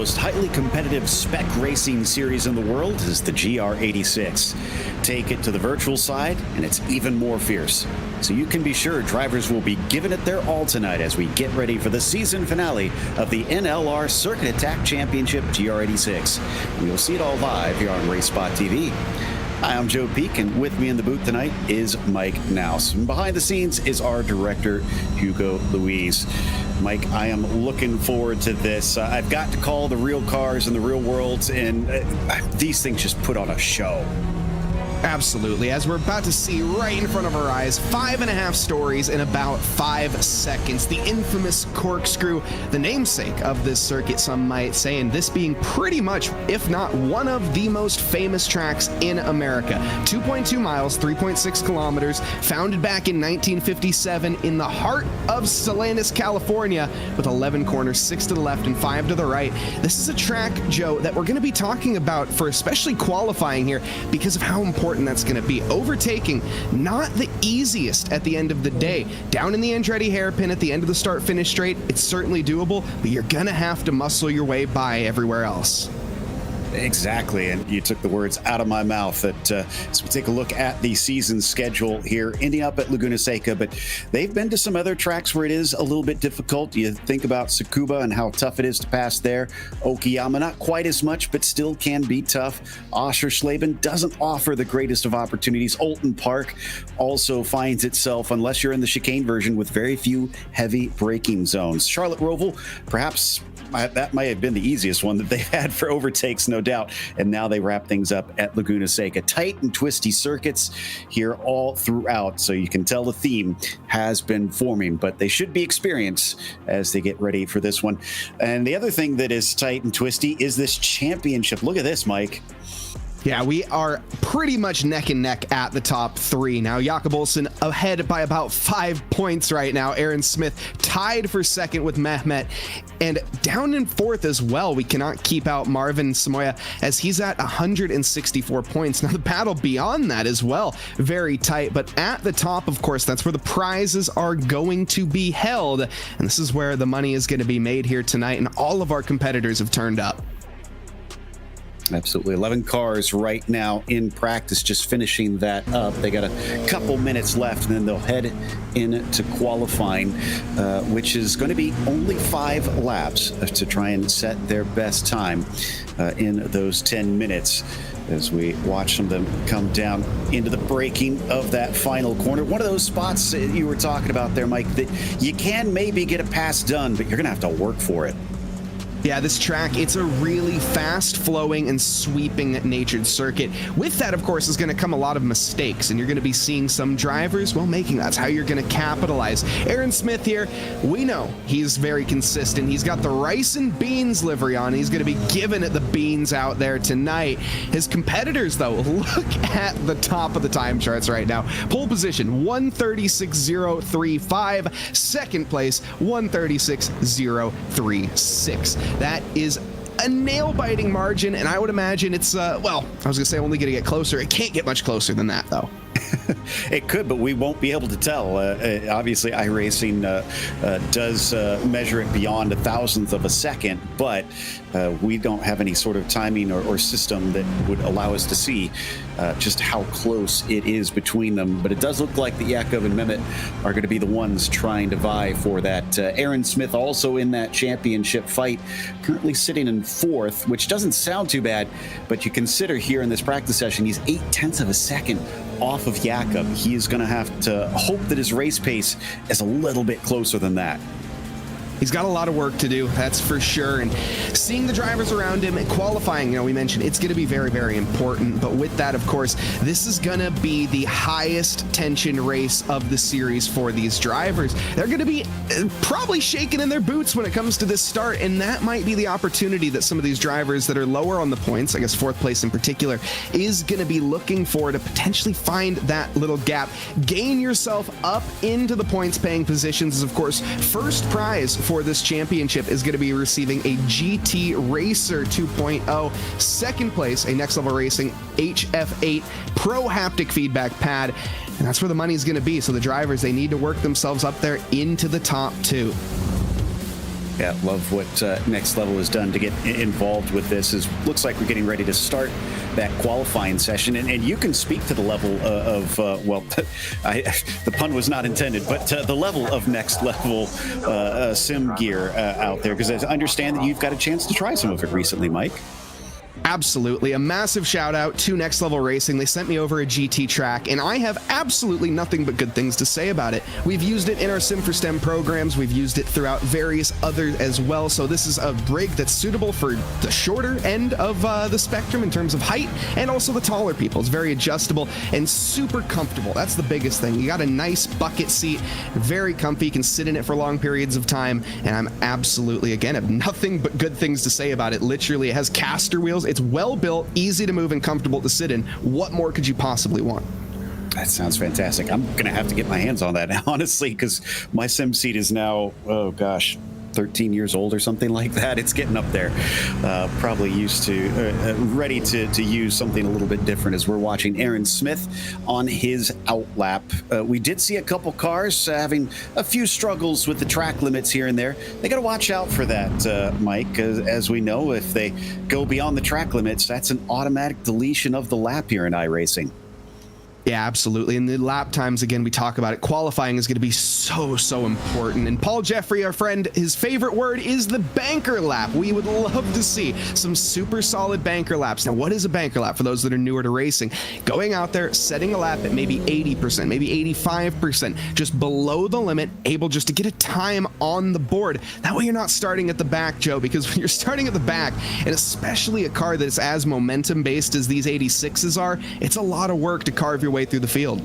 most highly competitive spec racing series in the world is the GR86. Take it to the virtual side, and it's even more fierce. So you can be sure drivers will be giving it their all tonight as we get ready for the season finale of the NLR Circuit Attack Championship GR86. And you'll see it all live here on RaceSpotTV. Hi, I'm Joe Peak, and with me in the booth tonight is Mike Naus. And behind the scenes is our director, Hugo Luis. Mike, I am looking forward to this. I've got to call the real cars in the real world, and these things just put on a show. Absolutely. As we're about to see right in front of our eyes, 5.5 stories in about 5 seconds. The infamous Corkscrew, the namesake of this circuit, some might say, and this being pretty much, if not one of the most famous tracks in America. 2.2 miles, 3.6 kilometers, founded back in 1957 in the heart of Salinas, California, with 11 corners, 6 to the left and 5 to the right. This is a track, Joe, that we're going to be talking about for especially qualifying here because of how important that's going to be. Overtaking, not the easiest at the end of the day. Down in the Andretti hairpin at the end of the start-finish straight, it's certainly doable, but you're going to have to muscle your way by everywhere else. Exactly, and you took the words out of my mouth. As we take a look at the season schedule here, ending up at Laguna Seca, but they've been to some other tracks where it is a little bit difficult. You think about Tsukuba and how tough it is to pass there. Okayama, not quite as much, but still can be tough. Oschersleben doesn't offer the greatest of opportunities. Olcen Park also finds itself, unless you're in the chicane version, with very few heavy braking zones. Charlotte Roval, perhaps that might have been the easiest one that they've had for overtakes, no doubt. And now they wrap things up at Laguna Seca. Tight and twisty circuits here all throughout. So you can tell the theme has been forming, but they should be experienced as they get ready for this one. And the other thing that is tight and twisty is this championship. Look at this, Mike. Yeah, we are pretty much neck and neck at the top 3 now. Jakub Olcen ahead by about 5 points right now. Aaron Smith tied for second with Mehmet. And down in fourth as well, we cannot keep out Marvin Samayoa as he's at 164 points. Now the battle beyond that as well, very tight. But at the top, of course, that's where the prizes are going to be held. And this is where the money is going to be made here tonight. And all of our competitors have turned up. Absolutely. 11 cars right now in practice, just finishing that up. They got a couple minutes left, and then they'll head into qualifying, which is going to be only 5 laps to try and set their best time in those 10 minutes. As we watch some of them come down into the braking of that final corner. One of those spots you were talking about there, Mike, that you can maybe get a pass done, but you're going to have to work for it. Yeah, this track, it's a really fast-flowing and sweeping natured circuit. With that, of course, is going to come a lot of mistakes, and you're going to be seeing some drivers, well, making that's how you're going to capitalize. Aaron Smith here, we know he's very consistent. He's got the rice and beans livery on. He's going to be giving it the beans out there tonight. His competitors, though, look at the top of the time charts right now. Pole position, 136.035. Second place, 136.036. That is a nail-biting margin, and I would imagine it's, well, I was going to say only going to get closer. It can't get much closer than that, though. It could, but we won't be able to tell. Obviously, iRacing does measure it beyond 1,000th of a second, but we don't have any sort of timing or system that would allow us to see just how close it is between them. But it does look like that Jakub and Mehmet are going to be the ones trying to vie for that. Aaron Smith also in that championship fight, currently sitting in 4th, which doesn't sound too bad, but you consider here in this practice session, he's 0.8 of a second off of Jakub. He is going to have to hope that his race pace is a little bit closer than that. He's got a lot of work to do, that's for sure. And seeing the drivers around him and qualifying, you know, we mentioned it's going to be very, very important. But with that, of course, this is going to be the highest tension race of the series for these drivers. They're going to be probably shaking in their boots when it comes to this start. And that might be the opportunity that some of these drivers that are lower on the points, I guess 4th place in particular, is going to be looking for to potentially find that little gap. Gain yourself up into the points paying positions is, of course, first prize for this championship is going to be receiving a GT Racer 2.0. Second place, a Next Level Racing HF8 Pro Haptic Feedback Pad. And that's where the money's going to be. So the drivers, they need to work themselves up there into the top 2. Yeah, love what Next Level has done to get involved with this. Looks like we're getting ready to start that qualifying session, and you can speak to the level of the pun was not intended, but the level of Next Level sim gear out there, because I understand that you've got a chance to try some of it recently, Mike. Absolutely. A massive shout out to Next Level Racing. They sent me over a GT track, and I have absolutely nothing but good things to say about it. We've used it in our Sim for STEM programs. We've used it throughout various others as well. So this is a rig that's suitable for the shorter end of the spectrum in terms of height, and also the taller people. It's very adjustable and super comfortable. That's the biggest thing. You got a nice bucket seat, very comfy. You can sit in it for long periods of time, and I'm absolutely, again, have nothing but good things to say about it. Literally, it has caster wheels. It's well built, easy to move, and comfortable to sit in. What more could you possibly want? That sounds fantastic. I'm going to have to get my hands on that, honestly, because my sim seat is now, 13 years old or something like that. It's getting up there. Probably used to, ready to use something a little bit different as we're watching Aaron Smith on his outlap. We did see a couple cars having a few struggles with the track limits here and there. They got to watch out for that, Mike. As we know, if they go beyond the track limits, that's an automatic deletion of the lap here in iRacing. Yeah, absolutely. And the lap times, again, we talk about it. Qualifying is going to be so important. And Paul Jeffrey, our friend, his favorite word is the banker lap. We would love to see some super solid banker laps. Now, what is a banker lap for those that are newer to racing? Going out there, setting a lap at maybe 80%, maybe 85%, just below the limit, able just to get a time on the board. That way you're not starting at the back, Joe, because when you're starting at the back, and especially a car that's as momentum-based as these 86s are, it's a lot of work to carve your way through the field.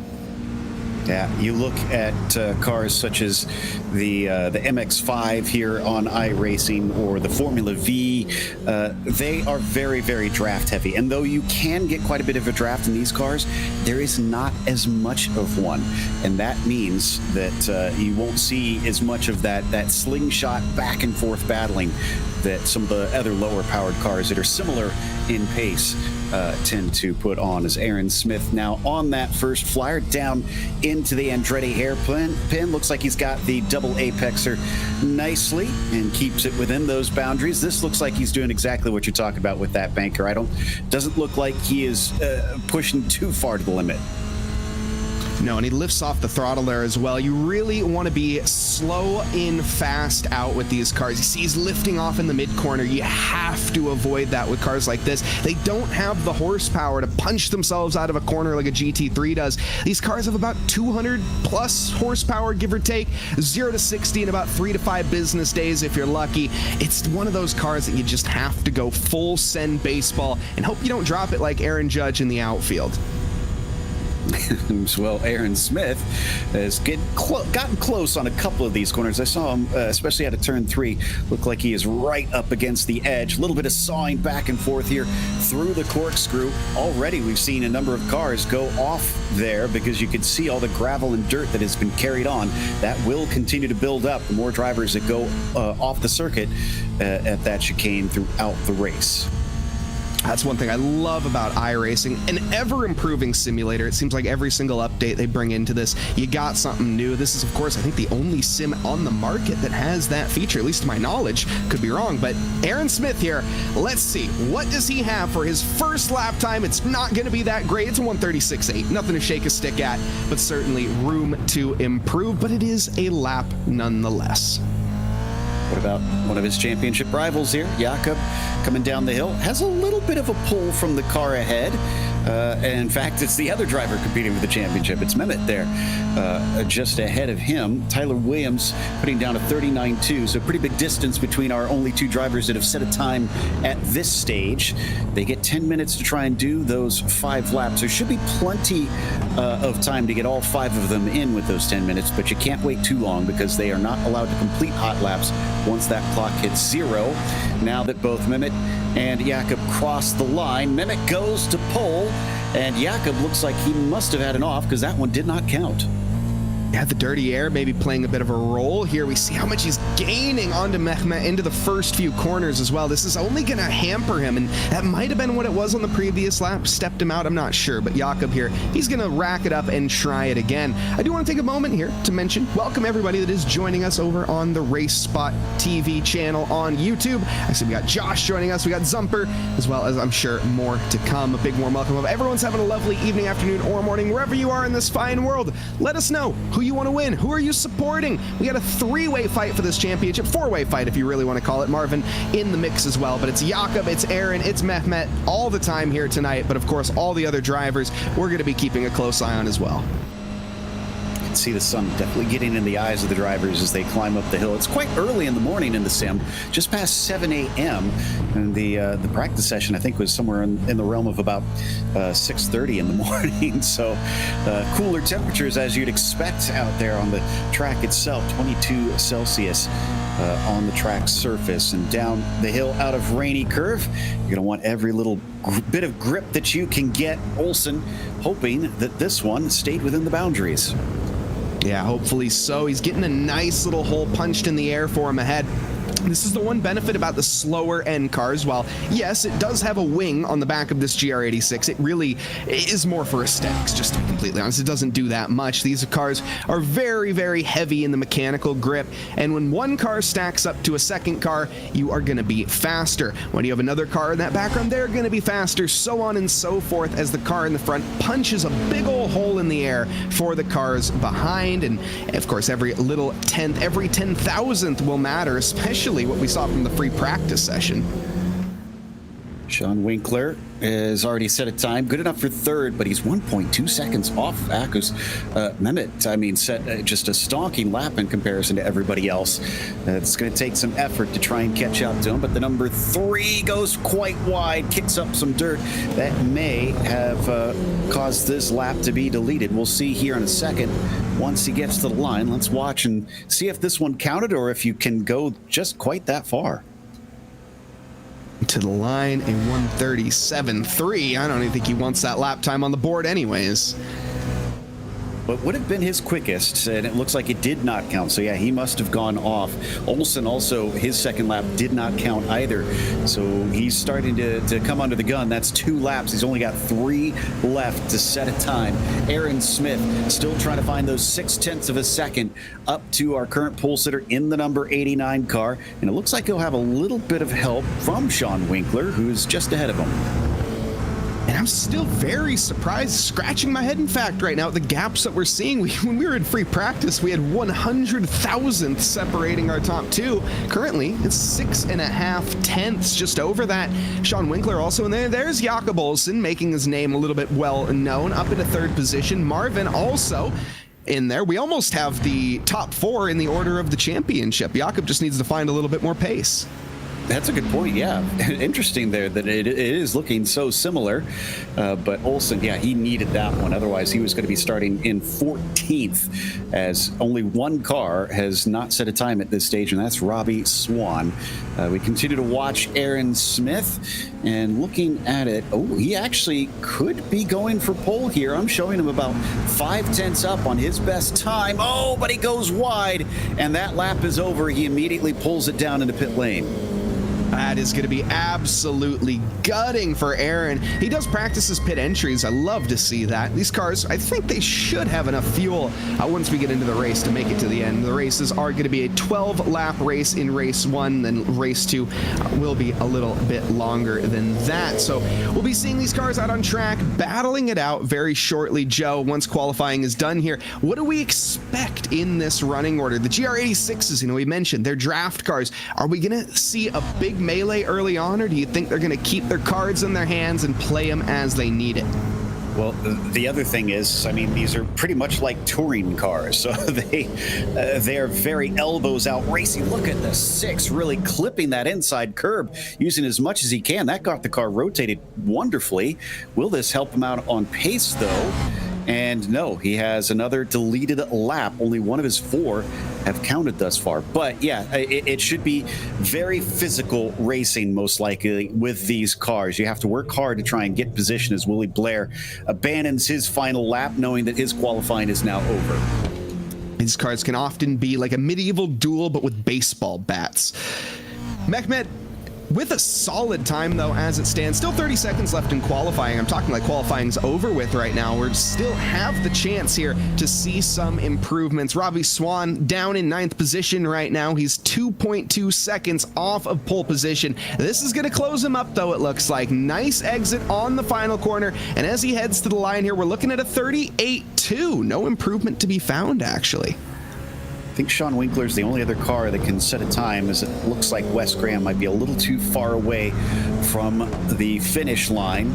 Yeah, you look at cars such as the MX-5 here on iRacing or the Formula V. They are very, very draft heavy. And though you can get quite a bit of a draft in these cars, there is not as much of one. And that means that you won't see as much of that slingshot back and forth battling that some of the other lower powered cars that are similar in pace tend to put on. As Aaron Smith now on that first flyer down into the Andretti hairpin. Looks like he's got the double apexer nicely and keeps it within those boundaries. This looks like he's doing exactly what you're talking about with that banker. Doesn't look like he is pushing too far to the limit. No, and he lifts off the throttle there as well. You really want to be slow in, fast out with these cars. You see he's lifting off in the mid-corner. You have to avoid that with cars like this. They don't have the horsepower to punch themselves out of a corner like a GT3 does. These cars have about 200 plus horsepower, give or take, 0 to 60 in about 3 to 5 business days if you're lucky. It's one of those cars that you just have to go full send baseball and hope you don't drop it like Aaron Judge in the outfield. Well, Aaron Smith has gotten close on a couple of these corners. I saw him, especially at a turn 3, look like he is right up against the edge. A little bit of sawing back and forth here through the corkscrew. Already we've seen a number of cars go off there because you can see all the gravel and dirt that has been carried on. That will continue to build up. The more drivers that go off the circuit at that chicane throughout the race. That's one thing I love about iRacing, an ever-improving simulator. It seems like every single update they bring into this, you got something new. This is, of course, I think the only sim on the market that has that feature, at least to my knowledge. Could be wrong, but Aaron Smith here, let's see. What does he have for his first lap time? It's not going to be that great. It's a 136.8. Nothing to shake a stick at, but certainly room to improve, but it is a lap nonetheless. What about one of his championship rivals here? Jakub, coming down the hill, has a little bit of a pull from the car ahead. And in fact, it's the other driver competing for the championship. It's Mehmet there, just ahead of him. Tyler Williams putting down a 39.2, so pretty big distance between our only two drivers that have set a time at this stage. They get 10 minutes to try and do those 5 laps. There should be plenty of time to get all 5 of them in with those 10 minutes, but you can't wait too long because they are not allowed to complete hot laps once that clock hits 0. Now that both Mehmet and Jakub cross the line, Mehmet goes to pole, and Jakub looks like he must have had an off because that one did not count. Yeah, the dirty air maybe playing a bit of a role here. We see how much he's gaining onto Mehmet into the first few corners as well. This is only going to hamper him, and that might have been what it was on the previous lap. Stepped him out, I'm not sure, but Jakub here, he's going to rack it up and try it again. I do want to take a moment here to mention, welcome everybody that is joining us over on the RaceSpotTV channel on YouTube. I see we got Josh joining us, we got Zumper, as well as I'm sure more to come. A big warm welcome. Hope everyone's having a lovely evening, afternoon, or morning, wherever you are in this fine world. Let us know who you want to win. Who are you supporting? We got a three-way fight for this championship, four-way fight if you really want to call it. Marvin in the mix as well, but it's Jakub, it's Aaron, it's Mehmet all the time here tonight, but of course all the other drivers we're going to be keeping a close eye on as well. See the sun definitely getting in the eyes of the drivers as they climb up the hill. It's quite early in the morning in the sim, just past 7 a.m. and the practice session I think was somewhere in the realm of about 6:30 in the morning. So cooler temperatures as you'd expect out there on the track itself. 22 Celsius on the track surface, and down the hill out of Rainy Curve, you're gonna want every little bit of grip that you can get. Olcen hoping that this one stayed within the boundaries. Yeah, hopefully so. He's getting a nice little hole punched in the air for him ahead. This is the one benefit about the slower end cars. While, yes, it does have a wing on the back of this GR86, it really is more for aesthetics, just to be completely honest. It doesn't do that much. These cars are very, very heavy in the mechanical grip, and when one car stacks up to a second car, you are going to be faster. When you have another car in that background, they're going to be faster, so on and so forth, as the car in the front punches a big old hole in the air for the cars behind. And, of course, every little tenth, every 10,000th will matter, especially what we saw from the free practice session. Sean Winkler has already set a time good enough for third, but he's 1.2 seconds off Akkuş. Mehmet, I mean, set just a stalking lap in comparison to everybody else. It's going to take some effort to try and catch up to him, but the number 3 goes quite wide, kicks up some dirt. That may have caused this lap to be deleted. We'll see here in a second. Once he gets to the line, let's watch and see if this one counted or if you can go just quite that far. To the line, a 1:37.3. I don't even think he wants that lap time on the board anyways. What would have been his quickest, and it looks like it did not count. So yeah, he must have gone off. Olcen also, his second lap did not count either. So he's starting to come under the gun. That's 2 laps. He's only got 3 left to set a time. Aaron Smith still trying to find those 0.6 of a second up to our current pole sitter in the number 89 car. And it looks like he'll have a little bit of help from Sean Winkler, who's just ahead of him. And I'm still very surprised, scratching my head, in fact, right now, at the gaps that we're seeing. When we were in free practice, we had 100,000th separating our top 2. Currently, it's 6.5 tenths just over that. Sean Winkler also in there. There's Jakub Olcen, making his name a little bit well known, up in a 3rd position. Marvin also in there. We almost have the top 4 in the order of the championship. Jakub just needs to find a little bit more pace. That's a good point, yeah. Interesting there that it is looking so similar. But Olcen, yeah, he needed that one. Otherwise, he was going to be starting in 14th, as only one car has not set a time at this stage, and that's Robbie Swan. We continue to watch Aaron Smith, and looking at it, oh, he actually could be going for pole here. I'm showing him about 5 tenths up on his best time. Oh, but he goes wide, and that lap is over. He immediately pulls it down into pit lane. That is going to be absolutely gutting for Aaron. He does practice his pit entries. I love to see that. These cars, I think they should have enough fuel once we get into the race to make it to the end. The races are going to be a 12-lap race in race 1, then race 2 will be a little bit longer than that. So we'll be seeing these cars out on track, battling it out very shortly. Joe, once qualifying is done here, what do we expect in this running order? The GR86s, we mentioned, they're draft cars. Are we going to see a big melee early on, or do you think they're going to keep their cards in their hands and play them as they need it? Well, the other thing is, I mean, these are pretty much like touring cars, so they are very elbows out racing. Look at the 6 really clipping that inside curb, using as much as he can. That got the car rotated wonderfully. Will this help him out on pace, though? And no, he has another deleted lap. Only one of his 4 have counted thus far. But yeah, it should be very physical racing, most likely, with these cars. You have to work hard to try and get position as Willie Blair abandons his final lap, knowing that his qualifying is now over. These cars can often be like a medieval duel, but with baseball bats. Mehmet, with a solid time, though, as it stands. Still 30 seconds left in qualifying. I'm talking like qualifying's over with right now. We still have the chance here to see some improvements. Robbie Swan down in 9th position right now. He's 2.2 seconds off of pole position. This is going to close him up, though, it looks like. Nice exit on the final corner. And as he heads to the line here, we're looking at a 38.2. No improvement to be found, actually. I think Sean Winkler's the only other car that can set a time, as it looks like Wes Graham might be a little too far away from the finish line.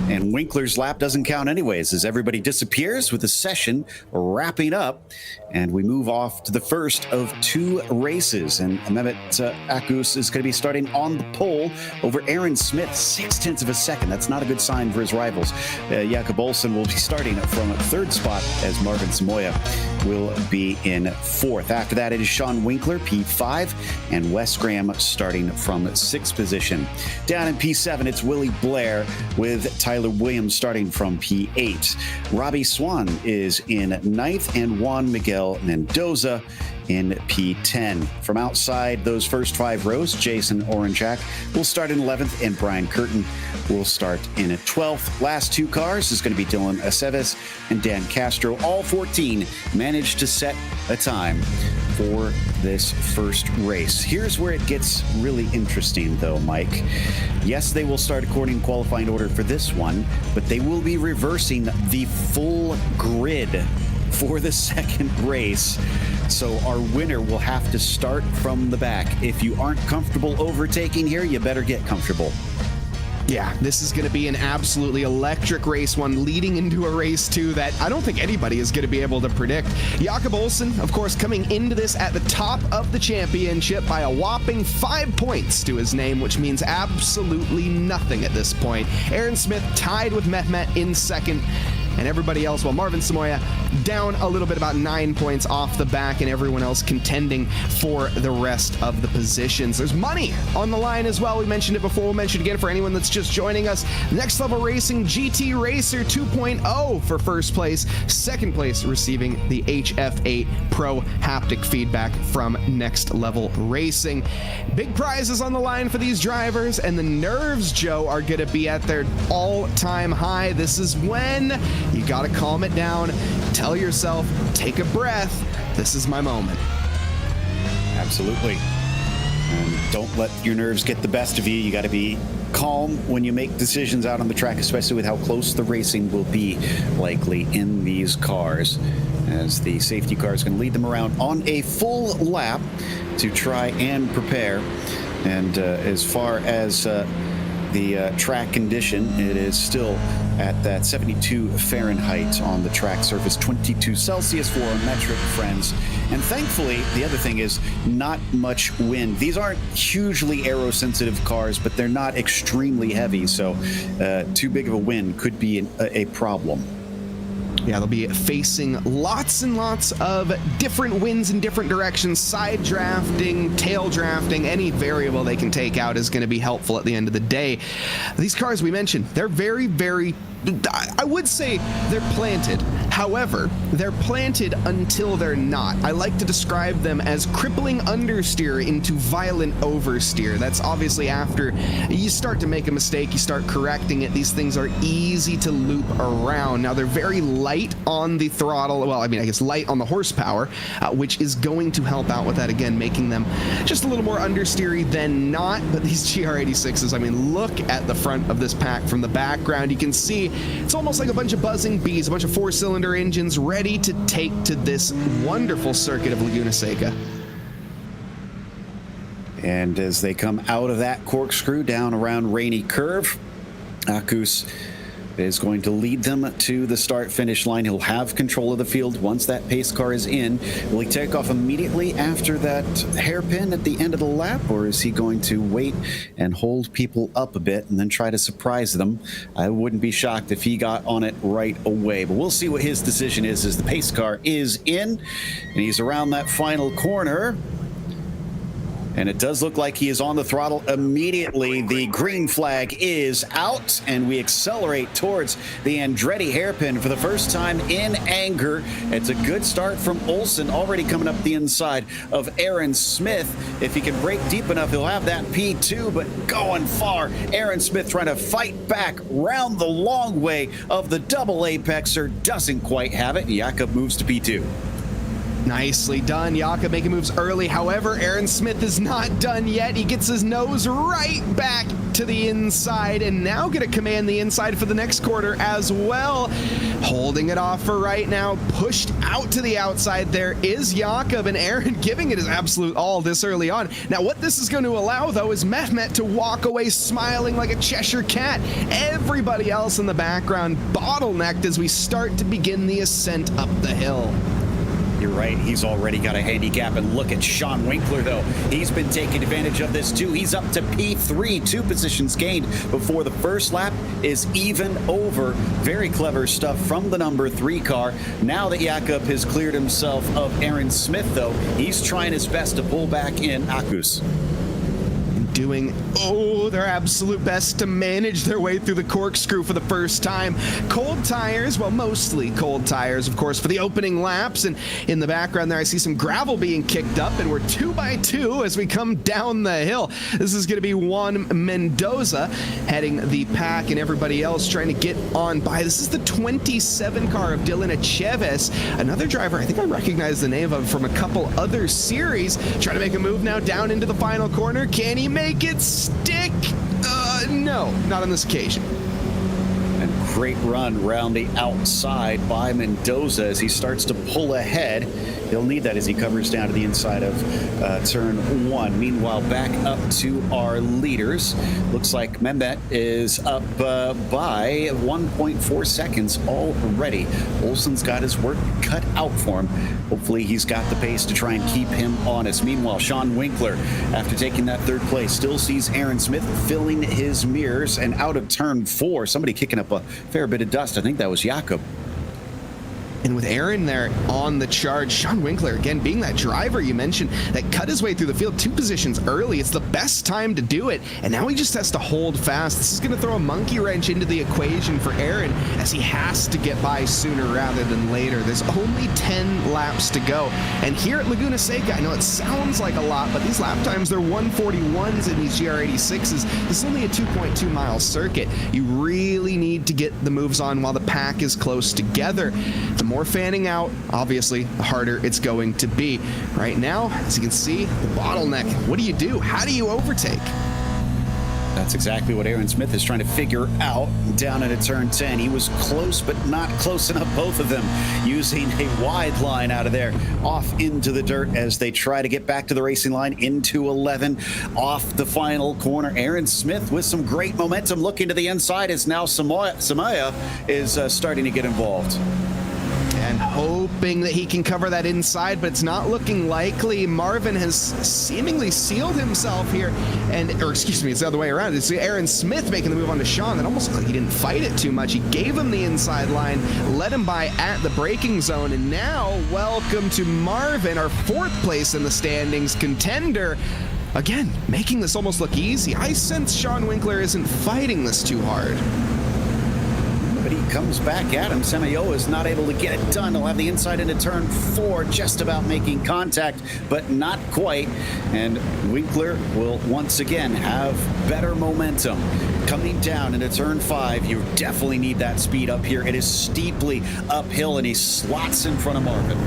And Winkler's lap doesn't count anyways, as everybody disappears with the session wrapping up. And we move off to the first of 2 races. And Mehmet Akkuş is going to be starting on the pole over Aaron Smith, 0.6 of a second. That's not a good sign for his rivals. Jakub Olcen will be starting from 3rd spot, as Marvin Samayoa will be in 4th. After that, it is Sean Winkler, P5, and Wes Graham starting from 6th position. Down in P7, it's Willie Blair with Tyler Williams starting from P8. Robbie Swan is in 9th, and Juan Miguel Mendoza in P10. From outside those first 5 rows, Jason Oranjak will start in 11th, and Brian Curtin will start in 12th. Last 2 cars is going to be Dylan Aceves and Dan Castro. All 14 managed to set a time for this first race. Here's where it gets really interesting, though, Mike. Yes, they will start according to qualifying order for this one, but they will be reversing the full grid for the second race. So our winner will have to start from the back. If you aren't comfortable overtaking here, you better get comfortable. Yeah, this is going to be an absolutely electric race one, leading into a race 2 that I don't think anybody is going to be able to predict. Jakub Olcen, of course, coming into this at the top of the championship by a whopping 5 points to his name, which means absolutely nothing at this point. Aaron Smith tied with Mehmet in 2nd. And everybody else, well, Marvin Samayoa down a little bit, about 9 points off the back, and everyone else contending for the rest of the positions. There's money on the line as well. We mentioned it before. We'll mention it again for anyone that's just joining us. Next Level Racing GT Racer 2.0 for first place. Second place receiving the HF8 Pro haptic feedback from Next Level Racing. Big prizes on the line for these drivers, and the nerves, Joe, are going to be at their all-time high. This is when you got to calm it down. Tell yourself, take a breath. This is my moment. Absolutely. And don't let your nerves get the best of you. You got to be calm when you make decisions out on the track, especially with how close the racing will be likely in these cars, as the safety car is going to lead them around on a full lap to try and prepare. And as far as the track condition, it is still at that 72 Fahrenheit on the track surface, 22 Celsius for our metric friends. And thankfully, the other thing is not much wind. These aren't hugely aero-sensitive cars, but they're not extremely heavy, so too big of a wind could be a problem. Yeah, they'll be facing lots and lots of different winds in different directions. Side drafting, tail drafting, any variable they can take out is going to be helpful at the end of the day. These cars we mentioned, they're very, very, I would say they're planted. However, they're planted until they're not. I like to describe them as crippling understeer into violent oversteer. That's obviously after you start to make a mistake, you start correcting it. These things are easy to loop around. Now, they're very light on the throttle. Well, I mean, I guess light on the horsepower, which is going to help out with that, again, making them just a little more understeery than not. But these GR86s, I mean, look at the front of this pack from the background. You can see it's almost like a bunch of buzzing bees, a bunch of 4-cylinder engines ready to take to this wonderful circuit of Laguna Seca. And as they come out of that corkscrew down around Rainy Curve, Akkuş is going to lead them to the start-finish line. He'll have control of the field once that pace car is in. Will he take off immediately after that hairpin at the end of the lap, or is he going to wait and hold people up a bit and then try to surprise them? I wouldn't be shocked if he got on it right away, but we'll see what his decision is as the pace car is in, and he's around that final corner. And it does look like he is on the throttle immediately. The green flag is out, and we accelerate towards the Andretti hairpin for the first time in anger. It's a good start from Olcen, already coming up the inside of Aaron Smith. If he can brake deep enough, he'll have that P2, but going far. Aaron Smith trying to fight back round the long way of the double apexer, doesn't quite have it. Jakub moves to P2. Nicely done. Jakub making moves early. However, Aaron Smith is not done yet. He gets his nose right back to the inside and now going to command the inside for the next quarter as well. Holding it off for right now. Pushed out to the outside. There is Jakub, and Aaron giving it his absolute all this early on. Now, what this is going to allow, though, is Mehmet to walk away smiling like a Cheshire cat. Everybody else in the background bottlenecked as we start to begin the ascent up the hill. You're right, he's already got a handicap, and look at Sean Winkler, though. He's been taking advantage of this, too. He's up to P3, 2 positions gained before the first lap is even over. Very clever stuff from the number 3 car. Now that Jakub has cleared himself of Aaron Smith, though, he's trying his best to pull back in Akkuş. Doing their absolute best to manage their way through the corkscrew for the first time. Cold tires, well, mostly cold tires, of course, for the opening laps. And in the background there, I see some gravel being kicked up, and we're 2 by 2 as we come down the hill. This is going to be Juan Mendoza heading the pack, and everybody else trying to get on by. This is the 27 car of Dylan Echeves, another driver I think I recognize the name of from a couple other series. Trying to make a move now down into the final corner. Can he make it stick? No, not on this occasion. And great run around the outside by Mendoza as he starts to pull ahead. He'll need that as he covers down to the inside of turn 1. Meanwhile, back up to our leaders. Looks like Mehmet is up by 1.4 seconds already. Olcen's got his work cut out for him. Hopefully he's got the pace to try and keep him honest. Meanwhile, Sean Winkler, after taking that 3rd place, still sees Aaron Smith filling his mirrors, and out of turn 4, somebody kicking up a fair bit of dust. I think that was Jakub. And with Aaron there on the charge, Sean Winkler, again, being that driver you mentioned that cut his way through the field 2 positions early. It's the best time to do it. And now he just has to hold fast. This is going to throw a monkey wrench into the equation for Aaron as he has to get by sooner rather than later. There's only 10 laps to go. And here at Laguna Seca, I know it sounds like a lot, but these lap times, they're 141s in these GR86s. This is only a 2.2 mile circuit. You really need to get the moves on while the pack is close together. The more fanning out, obviously, the harder it's going to be. Right now, as you can see, the bottleneck. What do? How do you overtake? That's exactly what Aaron Smith is trying to figure out down into turn 10. He was close, but not close enough, both of them, using a wide line out of there, off into the dirt as they try to get back to the racing line into 11. Off the final corner, Aaron Smith with some great momentum looking to the inside as now Samayoa is starting to get involved. And hoping that he can cover that inside, but it's not looking likely. Marvin has seemingly sealed himself here, or excuse me, it's the other way around. It's Aaron Smith making the move onto Sean. That almost looked like he didn't fight it too much. He gave him the inside line, let him by at the braking zone, and now welcome to Marvin, our 4th place in the standings contender. Again, making this almost look easy. I sense Sean Winkler isn't fighting this too hard. But he comes back at him. Samayoa is not able to get it done. He'll have the inside into turn 4, just about making contact, but not quite. And Winkler will once again have better momentum. Coming down into turn 5, you definitely need that speed up here. It is steeply uphill, and he slots in front of Marvin.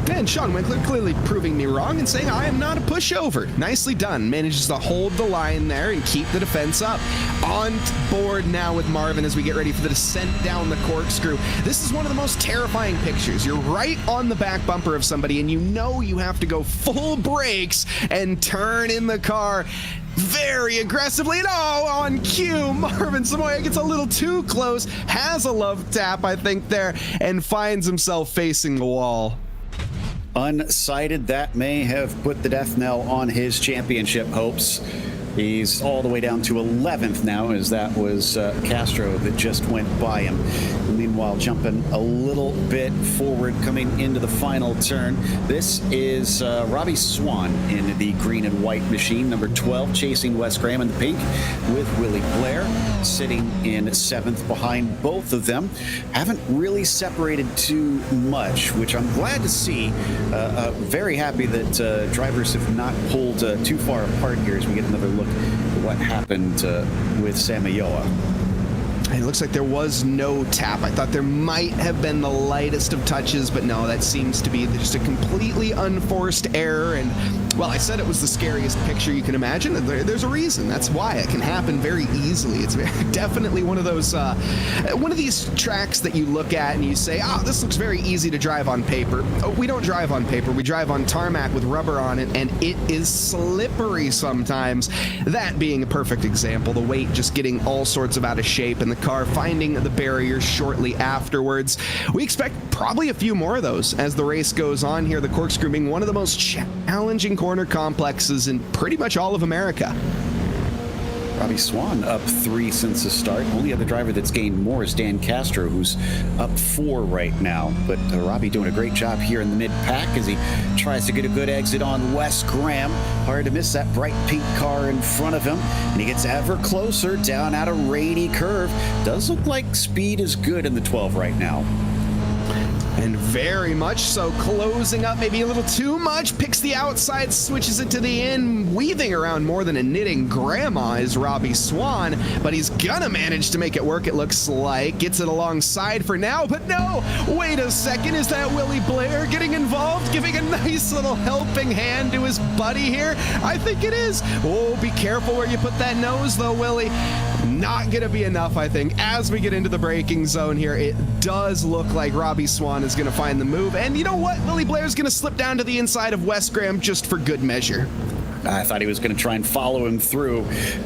And Sean Winkler clearly proving me wrong and saying I am not a pushover. Nicely done. Manages to hold the line there and keep the defense up. On board now with Marvin as we get ready for the descent down the corkscrew. This is one of the most terrifying pictures. You're right on the back bumper of somebody, and you know you have to go full brakes and turn in the car very aggressively, and on cue, Marvin Samayoa gets a little too close, has a love tap, I think, there, and finds himself facing the wall. Unsighted, that may have put the death knell on his championship hopes. He's all the way down to 11th now, as that was Castro that just went by him. Meanwhile, jumping a little bit forward, coming into the final turn. This is Robbie Swan in the green and white machine, number 12, chasing Wes Graham in the pink, with Willie Blair sitting in 7th behind both of them. Haven't really separated too much, which I'm glad to see. Very happy that drivers have not pulled too far apart here as we get another look at what happened with Samayoa. It looks like there was no tap. I thought there might have been the lightest of touches, but no, that seems to be just a completely unforced error. And, well, I said it was the scariest picture you can imagine. There's a reason. That's why it can happen very easily. It's definitely one of those, one of these tracks that you look at and you say, oh, this looks very easy to drive on paper. Oh, we don't drive on paper. We drive on tarmac with rubber on it, and it is slippery sometimes. That being a perfect example, the weight just getting all sorts of out of shape and the car finding the barrier shortly afterwards. We expect probably a few more of those as the race goes on here, the Corkscrew being one of the most challenging corner complexes in pretty much all of America. Robbie Swan up 3 since the start. Only other driver that's gained more is Dan Castro, who's up 4 right now. But Robbie doing a great job here in the mid-pack as he tries to get a good exit on Wes Graham. Hard to miss that bright pink car in front of him. And he gets ever closer down out a rainy curve. Does look like speed is good in the 12 right now. And very much so, closing up maybe a little too much, picks the outside, switches it to the in, weaving around more than a knitting grandma is Robbie Swan, but he's gonna manage to make it work, it looks like. Gets it alongside for now, but no, wait a second, is that Willie Blair getting involved, giving a nice little helping hand to his buddy here? I think it is. Oh, be careful where you put that nose though, Willie. Not gonna be enough, I think. As we get into the braking zone here, it does look like Robbie Swan is gonna find the move, and you know what? Willie Blair's gonna slip down to the inside of Wes Graham just for good measure. I thought he was going to try and follow him through,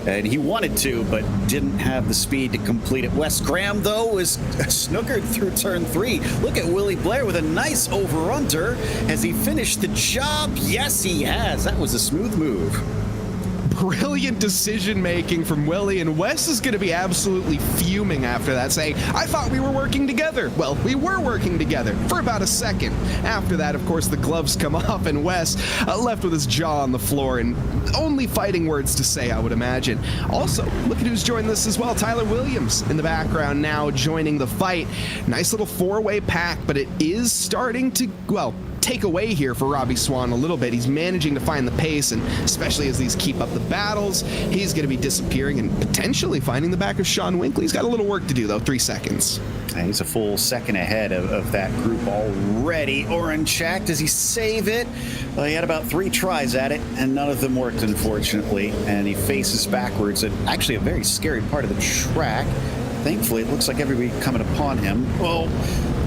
and he wanted to, but didn't have the speed to complete it. Wes Graham, though, was snookered through turn 3. Look at Willie Blair with a nice over-under. Has he finished the job? Yes, he has. That was a smooth move. Brilliant decision making from Willie, and Wes is going to be absolutely fuming after that, saying, I thought we were working together. Well, we were working together for about a second. After that, of course, the gloves come off, and Wes left with his jaw on the floor and only fighting words to say, I would imagine. Also, look at who's joined this as well. Tyler Williams in the background now joining the fight. Nice little 4-way pack, but it is starting to, well, take away here for Robbie Swan a little bit. He's managing to find the pace, and especially as these keep up the battles, he's going to be disappearing and potentially finding the back of Sean Winkley. He's got a little work to do, though. 3 seconds. And he's a full second ahead of that group already. Orange check, does he save it? Well, he had about 3 tries at it, and none of them worked, unfortunately. And he faces backwards at actually a very scary part of the track. Thankfully, it looks like everybody coming upon him, well,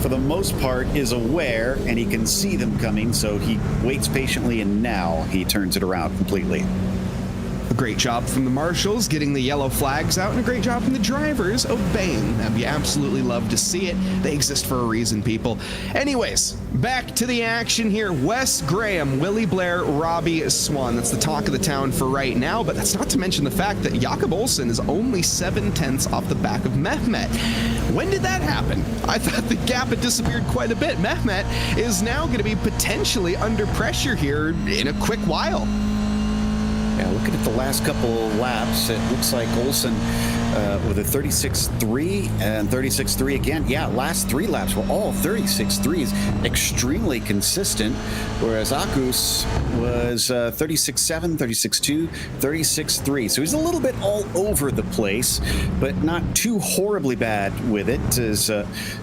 for the most part, is aware, and he can see them coming, so he waits patiently, and now he turns it around completely. A great job from the marshals getting the yellow flags out, and a great job from the drivers obeying them. You absolutely love to see it. They exist for a reason, people. Anyways, back to the action here. Wes Graham, Willie Blair, Robbie Swan. That's the talk of the town for right now, but that's not to mention the fact that Jakub Olcen is only 7/10 off the back of Mehmet. When did that happen? I thought the gap had disappeared quite a bit. Mehmet is now going to be potentially under pressure here in a quick while. Yeah, looking at the last couple of laps, it looks like Olcen with a 36.3 and 36.3 again. Yeah, last 3 laps were all 36.3s, extremely consistent, whereas Akkuş was 36.7, 36.2, 36.3. So he's a little bit all over the place, but not too horribly bad with it, as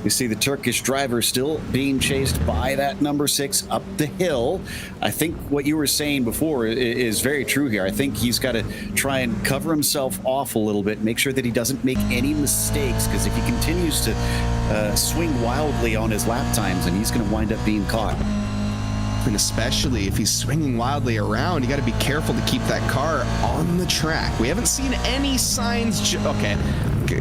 you see the Turkish driver still being chased by that number 6 up the hill. I think what you were saying before is very true here. I think he's got to try and cover himself off a little bit, make sure that he doesn't make any mistakes, because if he continues to swing wildly on his lap times, and he's going to wind up being caught. And especially if he's swinging wildly around, you got to be careful to keep that car on the track. We haven't seen any signs. Okay,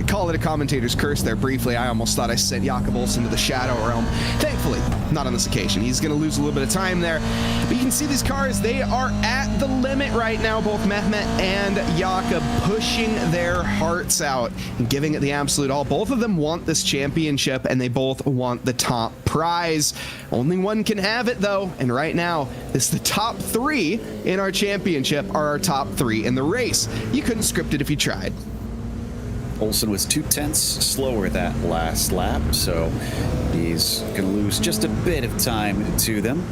call it a commentator's curse there briefly. I almost thought I sent Jakub Olcen to the Shadow Realm. Thankfully, not on this occasion. He's going to lose a little bit of time there. But you can see these cars, they are at the limit right now. Both Mehmet and Jakub pushing their hearts out and giving it the absolute all. Both of them want this championship, and they both want the top prize. Only one can have it, though. And right now, it's the top 3 in our championship are our top 3 in the race. You couldn't script it if you tried. Olcen was 0.2 slower that last lap, so he's going to lose just a bit of time to them.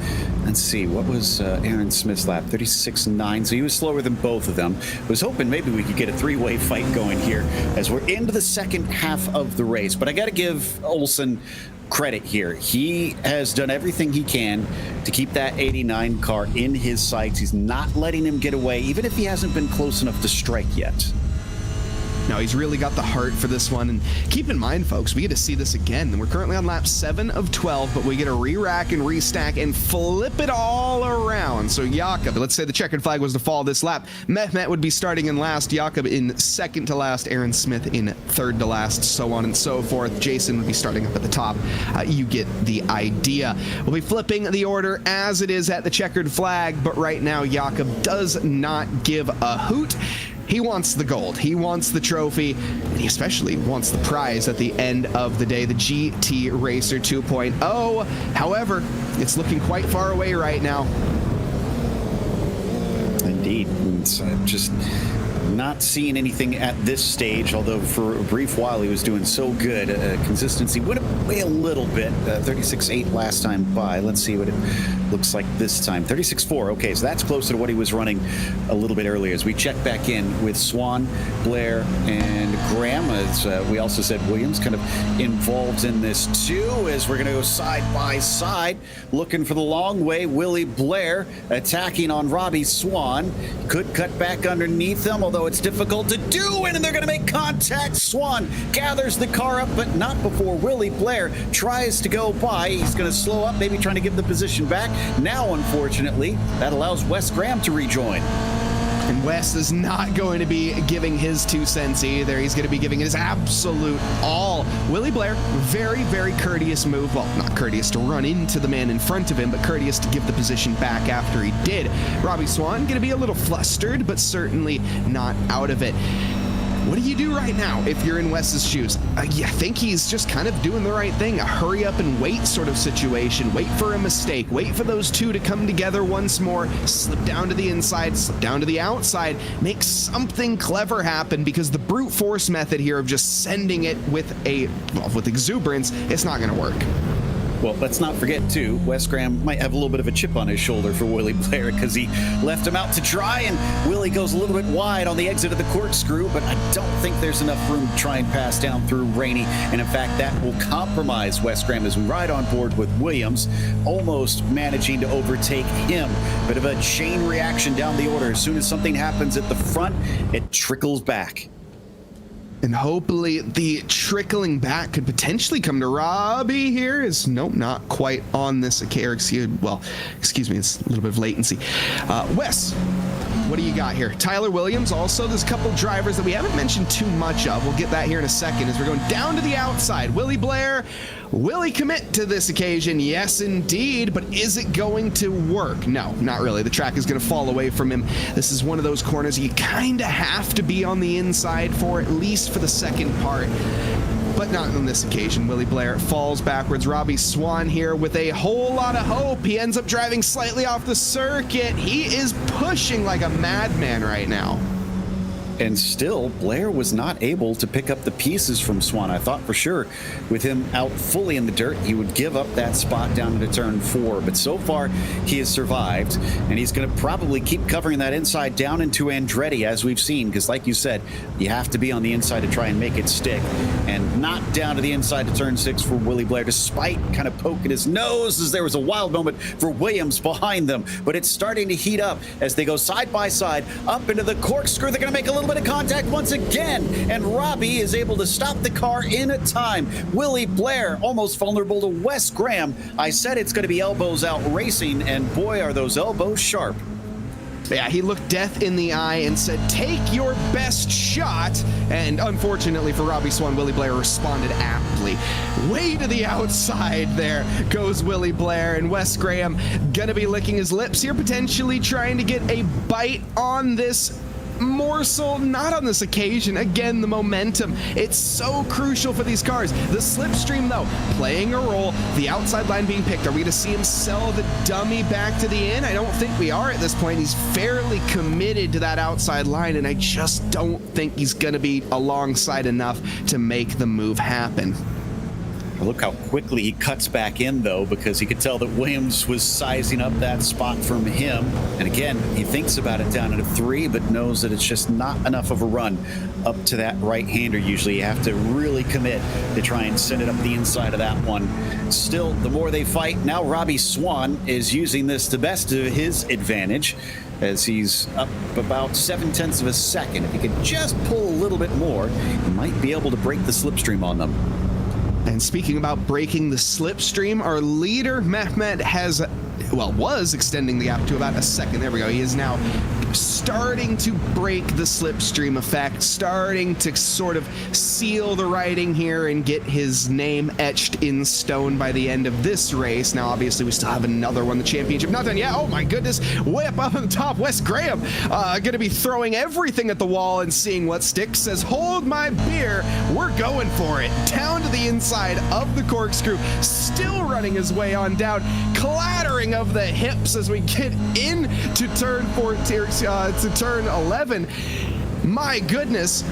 Let's see, what was Aaron Smith's lap? 36.9, so he was slower than both of them. Was hoping maybe we could get a 3-way fight going here as we're into the second half of the race. But I got to give Olcen credit here. He has done everything he can to keep that 89 car in his sights. He's not letting him get away, even if he hasn't been close enough to strike yet. No, he's really got the heart for this one. And keep in mind, folks, we get to see this again. We're currently on lap 7 of 12, but we get to re-rack and restack and flip it all around. So Jakub, let's say the checkered flag was to fall this lap. Mehmet would be starting in last, Jakub in second to last, Aaron Smith in third to last, so on and so forth. Jason would be starting up at the top. You get the idea. We'll be flipping the order as it is at the checkered flag, but right now Jakub does not give a hoot. He wants the gold, he wants the trophy, and he especially wants the prize at the end of the day, the GT Racer 2.0. However, it's looking quite far away right now. Indeed. It's just not seeing anything at this stage, although for a brief while he was doing so good. Consistency went away a little bit. 36.8 last time by. Let's see what it looks like this time. 36.4. Okay, so that's closer to what he was running a little bit earlier. As we check back in with Swan, Blair, and Graham, as we also said Williams kind of involved in this too, as we're going to go side by side, looking for the long way. Willie Blair attacking on Robbie Swan. Could cut back underneath them, although it's difficult to do, and they're going to make contact. Swan gathers the car up, but not before Willie Blair tries to go by. He's going to slow up, maybe trying to give the position back. Now, unfortunately, that allows Wes Graham to rejoin. And Wes is not going to be giving his 2 cents either. He's going to be giving his absolute all. Willie Blair, very, very courteous move. Well, not courteous to run into the man in front of him, but courteous to give the position back after he did. Robbie Swan going to be a little flustered, but certainly not out of it. What do you do right now if you're in Wes's shoes? I think he's just kind of doing the right thing, a hurry up and wait sort of situation. Wait for a mistake, wait for those two to come together once more, slip down to the inside, slip down to the outside, make something clever happen, because the brute force method here of just sending it with exuberance, it's not going to work. Well, let's not forget, too, Wes Graham might have a little bit of a chip on his shoulder for Willie Blair because he left him out to dry, and Willie goes a little bit wide on the exit of the corkscrew, but I don't think there's enough room to try and pass down through Rainey, and in fact, that will compromise Wes Graham as we ride on board with Williams, almost managing to overtake him. Bit of a chain reaction down the order. As soon as something happens at the front, it trickles back. And hopefully the trickling back could potentially come to Robbie here. Nope, not quite on this occasion. Well, excuse me, it's a little bit of latency. Wes, what do you got here? Tyler Williams, also there's a couple drivers that we haven't mentioned too much of. We'll get that here in a second as we're going down to the outside. Willie Blair, will he commit to this occasion? Yes, indeed, but is it going to work? No, not really. The track is going to fall away from him. This is one of those corners you kind of have to be on the inside for, at least for the second part. But not on this occasion. Willie Blair falls backwards. Robbie Swan here with a whole lot of hope. He ends up driving slightly off the circuit. He is pushing like a madman right now. And still, Blair was not able to pick up the pieces from Swan. I thought for sure with him out fully in the dirt, he would give up that spot down into turn 4. But so far, he has survived, and he's going to probably keep covering that inside down into Andretti, as we've seen, because like you said, you have to be on the inside to try and make it stick. And not down to the inside to turn 6 for Willie Blair, despite kind of poking his nose as there was a wild moment for Williams behind them. But it's starting to heat up as they go side by side up into the corkscrew. They're going to make a little bit of contact once again, and Robbie is able to stop the car in a time. Willie Blair almost vulnerable to Wes Graham. I said it's going to be elbows out racing, and boy, are those elbows sharp. Yeah, he looked death in the eye and said, "Take your best shot." And unfortunately for Robbie Swan, Willie Blair responded aptly. Way to the outside there goes Willie Blair, and Wes Graham gonna be licking his lips here, potentially trying to get a bite on this morsel. Not on this occasion. Again, the momentum, it's so crucial for these cars. The slipstream, though, playing a role. The outside line being picked. Are we going to see him sell the dummy back to the inn? I don't think we are at this point. He's fairly committed to that outside line, and I just don't think he's going to be alongside enough to make the move happen. Look how quickly he cuts back in, though, because he could tell that Williams was sizing up that spot from him. And again, he thinks about it down at a 3, but knows that it's just not enough of a run up to that right-hander. Usually you have to really commit to try and send it up the inside of that one. Still, the more they fight, now Robbie Swan is using this to best of his advantage, as he's up about 0.7 of a second. If he could just pull a little bit more, he might be able to break the slipstream on them. And speaking about breaking the slipstream, our leader, Mehmet, was extending the gap to about a second. There we go. He is now starting to break the slipstream effect, starting to sort of seal the writing here and get his name etched in stone by the end of this race. Now, obviously, we still have another one, the championship. Not done yet. Oh, my goodness. Way up on the top, Wes Graham going to be throwing everything at the wall and seeing what sticks. Says, "Hold my beer. We're going for it." Down to the inside of the corkscrew, still running his way on down, clattering of the hips as we get into turn 14, to turn 11. My goodness,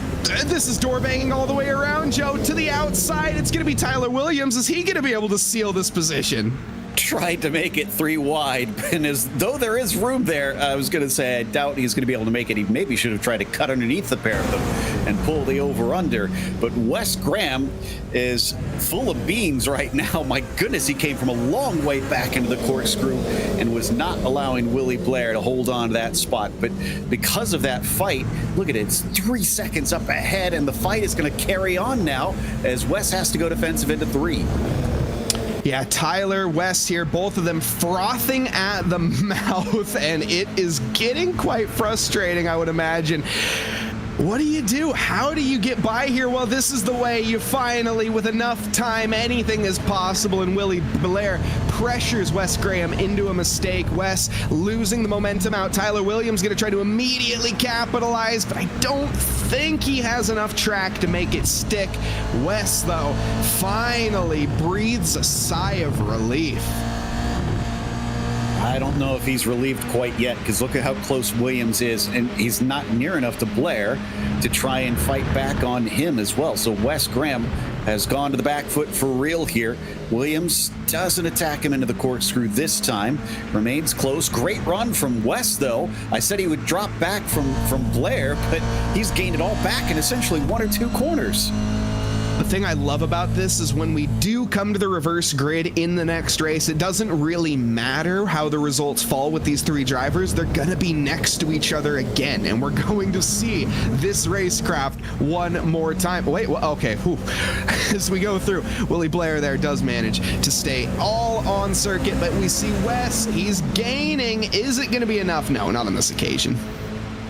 this is door banging all the way around, Joe. To the outside, it's going to be Tyler Williams. Is he going to be able to seal this position? Tried to make it 3 wide, and as though there is room there, I was going to say I doubt he's going to be able to make it. He maybe should have tried to cut underneath the pair of them and pull the over-under. But Wes Graham is full of beans right now. My goodness, he came from a long way back into the corkscrew and was not allowing Willie Blair to hold on to that spot. But because of that fight, look at it, it's 3 seconds up ahead, and the fight is going to carry on now as Wes has to go defensive into 3. Yeah, Tyler, West here, both of them frothing at the mouth, and it is getting quite frustrating, I would imagine. What do you do? How do you get by here? Well, this is the way you finally, with enough time, anything is possible, and Willie Blair pressures Wes Graham into a mistake. Wes losing the momentum out. Tyler Williams going to try to immediately capitalize, but I don't think he has enough track to make it stick. Wes, though, finally breathes a sigh of relief. I don't know if he's relieved quite yet, because look at how close Williams is, and he's not near enough to Blair to try and fight back on him as well. So Wes Graham has gone to the back foot for real here. Williams doesn't attack him into the corkscrew this time. Remains close. Great run from Wes, though. I said he would drop back from Blair, but he's gained it all back in essentially 1 or 2 corners. The thing I love about this is when we do come to the reverse grid in the next race, it doesn't really matter how the results fall with these 3 drivers. They're going to be next to each other again, and we're going to see this racecraft one more time. Wait, okay. Whew. As we go through, Willie Blair there does manage to stay all on circuit, but we see Wes, he's gaining. Is it going to be enough? No, not on this occasion.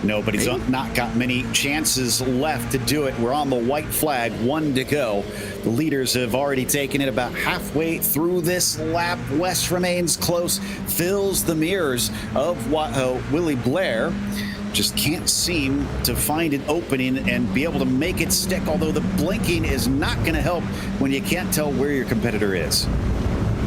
No, but he's not got many chances left to do it. We're on the white flag, 1 to go. The leaders have already taken it about halfway through this lap. Wes remains close, fills the mirrors of Willie Blair. Just can't seem to find an opening and be able to make it stick, although the blinking is not going to help when you can't tell where your competitor is.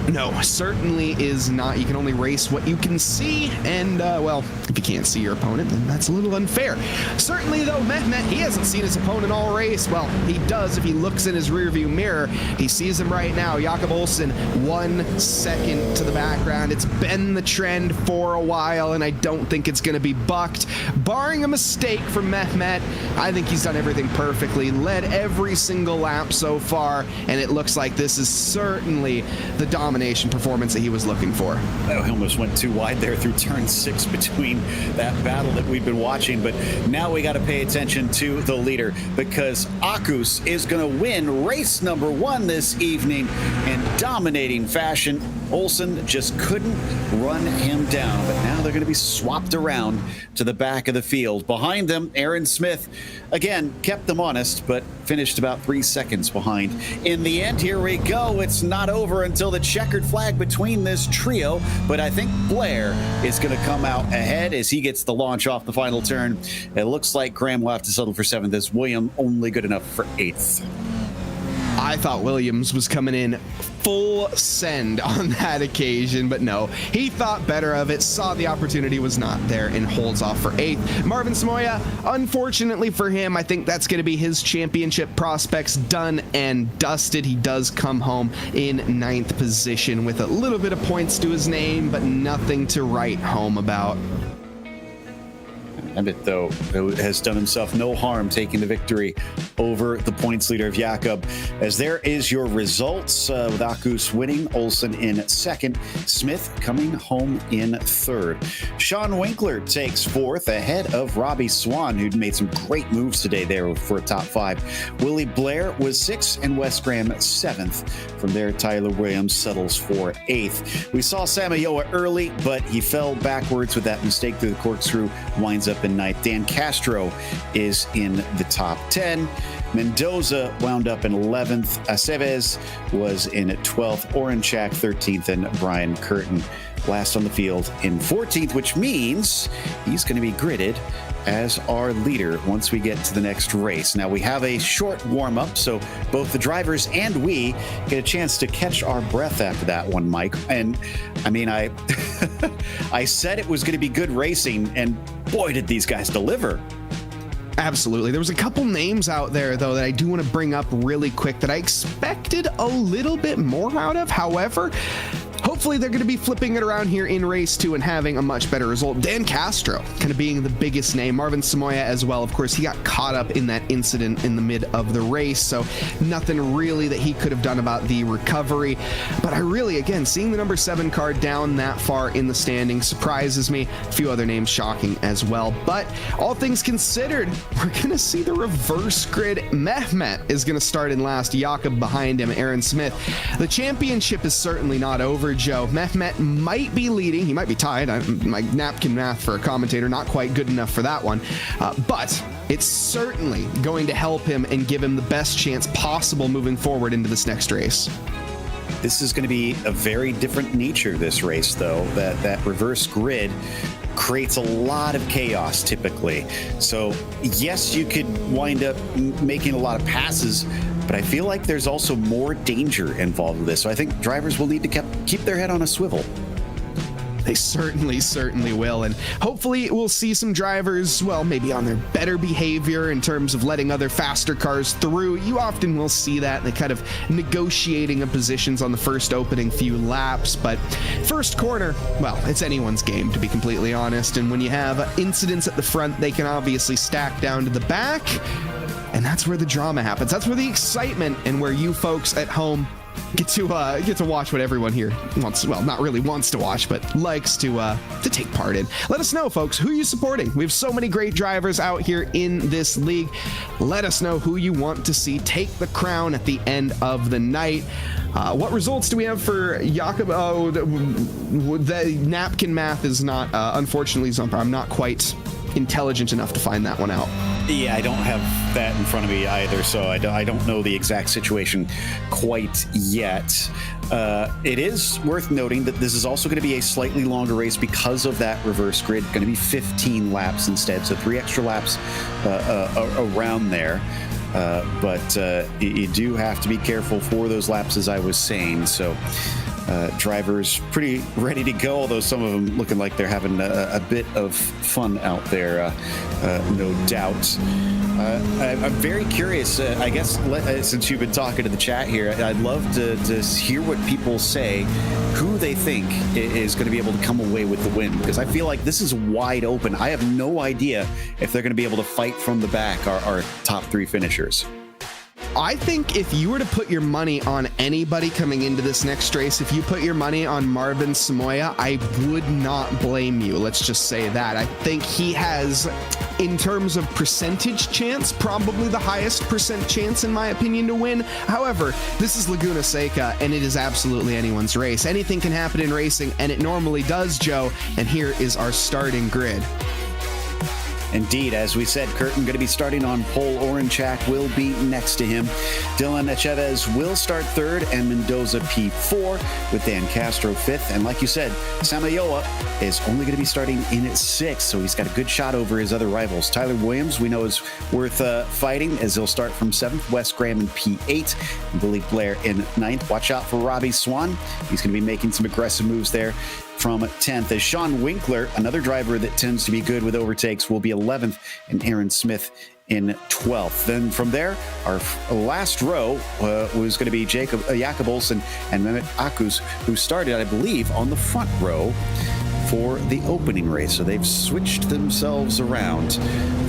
No, certainly is not. You can only race what you can see, and, well, if you can't see your opponent, then that's a little unfair. Certainly, though, Mehmet, he hasn't seen his opponent all race. Well, he does if he looks in his rearview mirror. He sees him right now. Jakub Olcen, 1 second to the background. It's been the trend for a while, and I don't think it's going to be bucked. Barring a mistake from Mehmet, I think he's done everything perfectly, led every single lap so far, and it looks like this is certainly the dominant domination performance that he was looking for. Oh, he almost went too wide there through turn 6 between that battle that we've been watching. But now we got to pay attention to the leader, because Akkuş is going to win race number 1 this evening in dominating fashion. Olcen just couldn't run him down, but now they're going to be swapped around to the back of the field. Behind them, Aaron Smith, again, kept them honest, but finished about 3 seconds behind. In the end, here we go. It's not over until the checkered flag between this trio, but I think Blair is going to come out ahead as he gets the launch off the final turn. It looks like Graham will have to settle for 7th as William only good enough for 8th. I thought Williams was coming in full send on that occasion, but no, he thought better of it, saw the opportunity was not there, and holds off for 8th. Marvin Samayoa, unfortunately for him, I think that's going to be his championship prospects done and dusted. He does come home in 9th position with a little bit of points to his name, but nothing to write home about. Mehmet, though, has done himself no harm taking the victory over the points leader of Jakub. As there is your results, with Akkuş winning, Olcen in 2nd, Smith coming home in 3rd. Sean Winkler takes 4th ahead of Robbie Swan, who'd made some great moves today there for a top 5. Willie Blair was 6th and Wes Graham 7th. From there, Tyler Williams settles for 8th. We saw Samayoa early, but he fell backwards with that mistake through the corkscrew, winds up in 9th. Dan Castro is in the top 10. Mendoza wound up in 11th. Aceves was in 12th. Oranchak 13th, and Brian Curtin last on the field in 14th, which means he's going to be gridded as our leader once we get to the next race. Now, we have a short warm-up, so both the drivers and we get a chance to catch our breath after that one, Mike. And I mean, I said it was going to be good racing, and boy, did these guys deliver. Absolutely. There was a couple names out there, though, that I do want to bring up really quick that I expected a little bit more out of. However, hopefully they're going to be flipping it around here in race 2 and having a much better result. Dan Castro kind of being the biggest name. Marvin Samayoa as well. Of course, he got caught up in that incident in the mid of the race, so nothing really that he could have done about the recovery. But I really, again, seeing the number 7 card down that far in the standings surprises me. A few other names shocking as well. But all things considered, we're going to see the reverse grid. Mehmet is going to start in last. Jakub behind him, Aaron Smith. The championship is certainly not over, Joe. Mehmet might be leading. He might be tied. My napkin math for a commentator, not quite good enough for that one. But it's certainly going to help him and give him the best chance possible moving forward into this next race. This is going to be a very different nature, this race, though. That reverse grid creates a lot of chaos typically. So yes, you could wind up making a lot of passes, but I feel like there's also more danger involved with this. So I think drivers will need to keep their head on a swivel. They certainly will. And hopefully we'll see some drivers, well, maybe on their better behavior in terms of letting other faster cars through. You often will see that, the kind of negotiating of positions on the first opening few laps. But first corner, well, it's anyone's game, to be completely honest. And when you have incidents at the front, they can obviously stack down to the back. And that's where the drama happens. That's where the excitement and where you folks at home get to watch what everyone here wants, well, not really wants to watch, but likes to take part in. Let us know, folks, who you supporting. We have so many great drivers out here in this league. Let us know who you want to see take the crown at the end of the night. What results do we have for Jakub? Oh, the napkin math is not, unfortunately, I'm not quite intelligent enough to find that one out. Yeah, I don't have that in front of me either, so I don't know the exact situation quite yet. It is worth noting that this is also going to be a slightly longer race because of that reverse grid. Going to be 15 laps instead, so 3 extra laps around there. But you do have to be careful for those laps, as I was saying. So drivers pretty ready to go, although some of them looking like they're having a bit of fun out there, no doubt. I'm very curious, I guess, since you've been talking to the chat here, I'd love to hear what people say, who they think is going to be able to come away with the win, because I feel like this is wide open. I have no idea if they're going to be able to fight from the back, our top 3 finishers. I think if you were to put your money on anybody coming into this next race, if you put your money on Marvin Samayoa, I would not blame you. Let's just say that. I think he has, in terms of percentage chance, probably the highest percent chance, in my opinion, to win. However, this is Laguna Seca, and it is absolutely anyone's race. Anything can happen in racing, and it normally does, Joe. And here is our starting grid. Indeed, as we said, Curtin going to be starting on pole. Oranchak will be next to him. Dylan Chavez will start third, and Mendoza P4 with Dan Castro fifth. And like you said, Samayoa is only going to be starting in sixth, so he's got a good shot over his other rivals. Tyler Williams, we know, is worth fighting, as he'll start from seventh. Wes Graham in P8, and Billy Blair in ninth. Watch out for Robbie Swan. He's going to be making some aggressive moves there from 10th, as Sean Winkler, another driver that tends to be good with overtakes, will be 11th, and Aaron Smith in 12th. Then from there, our last row was going to be Jakub Olcen and Mehmet Akkuş, who started, I believe, on the front row for the opening race. So they've switched themselves around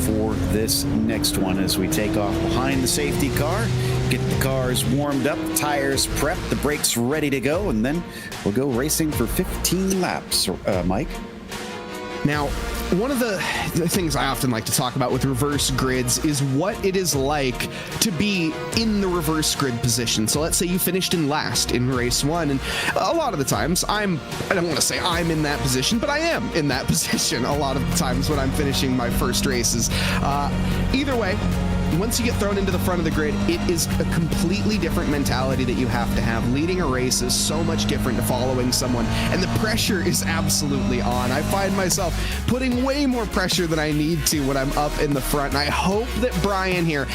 for this next one as we take off behind the safety car, get the cars warmed up, tires prepped, the brakes ready to go, and then we'll go racing for 15 laps. Mike? Now, one of the things I often like to talk about with reverse grids is what it is like to be in the reverse grid position. So let's say you finished in last in race one, and a lot of the times I don't want to say I'm in that position, but I am in that position a lot of the times when I'm finishing my first races. Either way, once you get thrown into the front of the grid, it is a completely different mentality that you have to have. Leading a race is so much different to following someone, and the pressure is absolutely on. I find myself putting way more pressure than I need to when I'm up in the front, and I hope that Brian here,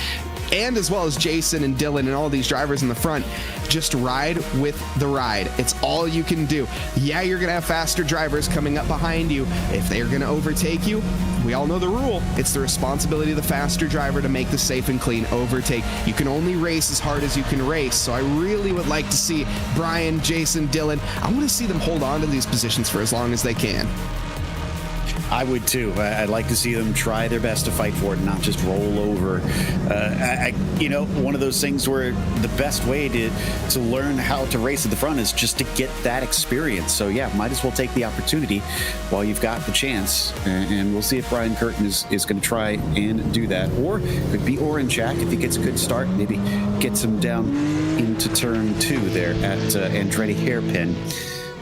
and as well as Jason and Dylan and all these drivers in the front, just ride with the ride. It's all you can do. Yeah, you're going to have faster drivers coming up behind you. If they're going to overtake you, we all know the rule. It's the responsibility of the faster driver to make the safe and clean overtake. You can only race as hard as you can race. So I really would like to see Brian, Jason, Dylan, I want to see them hold on to these positions for as long as they can. I would too. I'd like to see them try their best to fight for it and not just roll over. One of those things where the best way to learn how to race at the front is just to get that experience. So yeah, might as well take the opportunity while you've got the chance. And we'll see if Brian Curtin is going to try and do that. Or it could be Oranchak if he gets a good start, maybe gets him down into turn 2 there at Andretti Hairpin.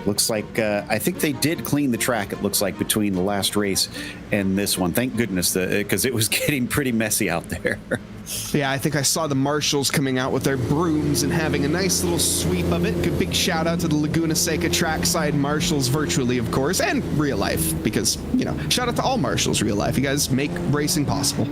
Looks like, I think they did clean the track, it looks like, between the last race and this one. Thank goodness, because it was getting pretty messy out there. Yeah, I think I saw the marshals coming out with their brooms and having a nice little sweep of it. Good big shout out to the Laguna Seca trackside marshals, virtually, of course, and real life, because, shout out to all marshals real life. You guys make racing possible.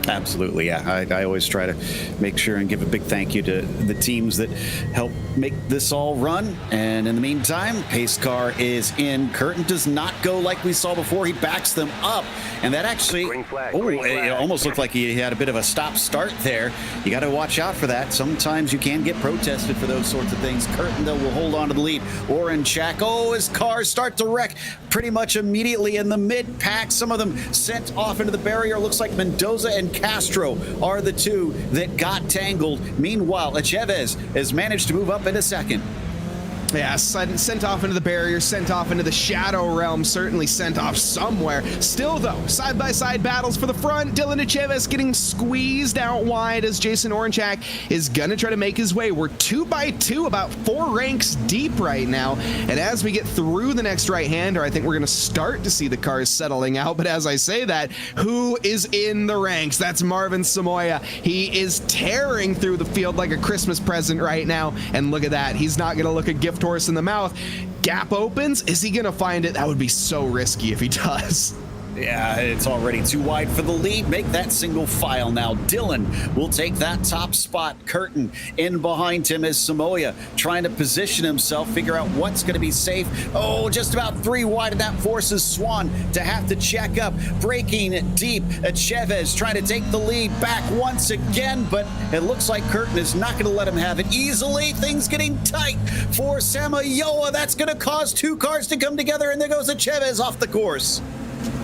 Absolutely, yeah. I always try to make sure and give a big thank you to the teams that help make this all run. And in the meantime, pace car is in. Curtin does not go like we saw before. He backs them up. And that actually, it almost looked like he had a bit of a stop-start there. You got to watch out for that. Sometimes you can get protested for those sorts of things. Curtin, though, will hold on to the lead. Oranchak, his cars start to wreck pretty much immediately in the mid-pack. Some of them sent off into the barrier. Looks like Mendoza and Castro are the two that got tangled. Meanwhile, Chavez has managed to move up in a second. Yeah, sent off into the barrier, sent off into the shadow realm, certainly sent off somewhere. Still, though, side-by-side battles for the front. Dylan Chavez getting squeezed out wide as Jason Oranchak is going to try to make his way. We're 2 by 2, about 4 ranks deep right now. And as we get through the next right-hander, I think we're going to start to see the cars settling out. But as I say that, who is in the ranks? That's Marvin Samayoa. He is tearing through the field like a Christmas present right now. And look at that. He's not going to look a gift horse in the mouth. Gap opens. Is he gonna find it? That would be so risky if he does. Yeah, it's already too wide for the lead. Make that single file now. Dylan will take that top spot. Curtin in behind him is Samayoa trying to position himself, figure out what's going to be safe. Just about 3 wide, and that forces Swan to have to check up. Braking deep. Chavez trying to take the lead back once again, but it looks like Curtin is not going to let him have it easily. Things getting tight for Samayoa. That's going to cause 2 cars to come together, and there goes Chavez off the course.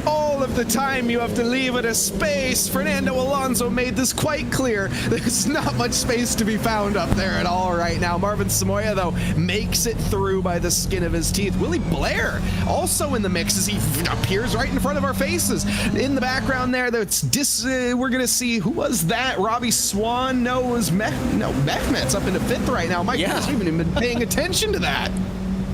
all of the time you have to leave it a space. Fernando Alonso made this quite clear. There's not much space to be found up there at all right now. Marvin Samayoa, though, makes it through by the skin of his teeth. Willie Blair also in the mix as he appears right in front of our faces. In the background there, we're going to see, who was that? Robbie Swan? No, it was Mehmet's up into 5th right now. My goodness, we haven't even been paying attention to that.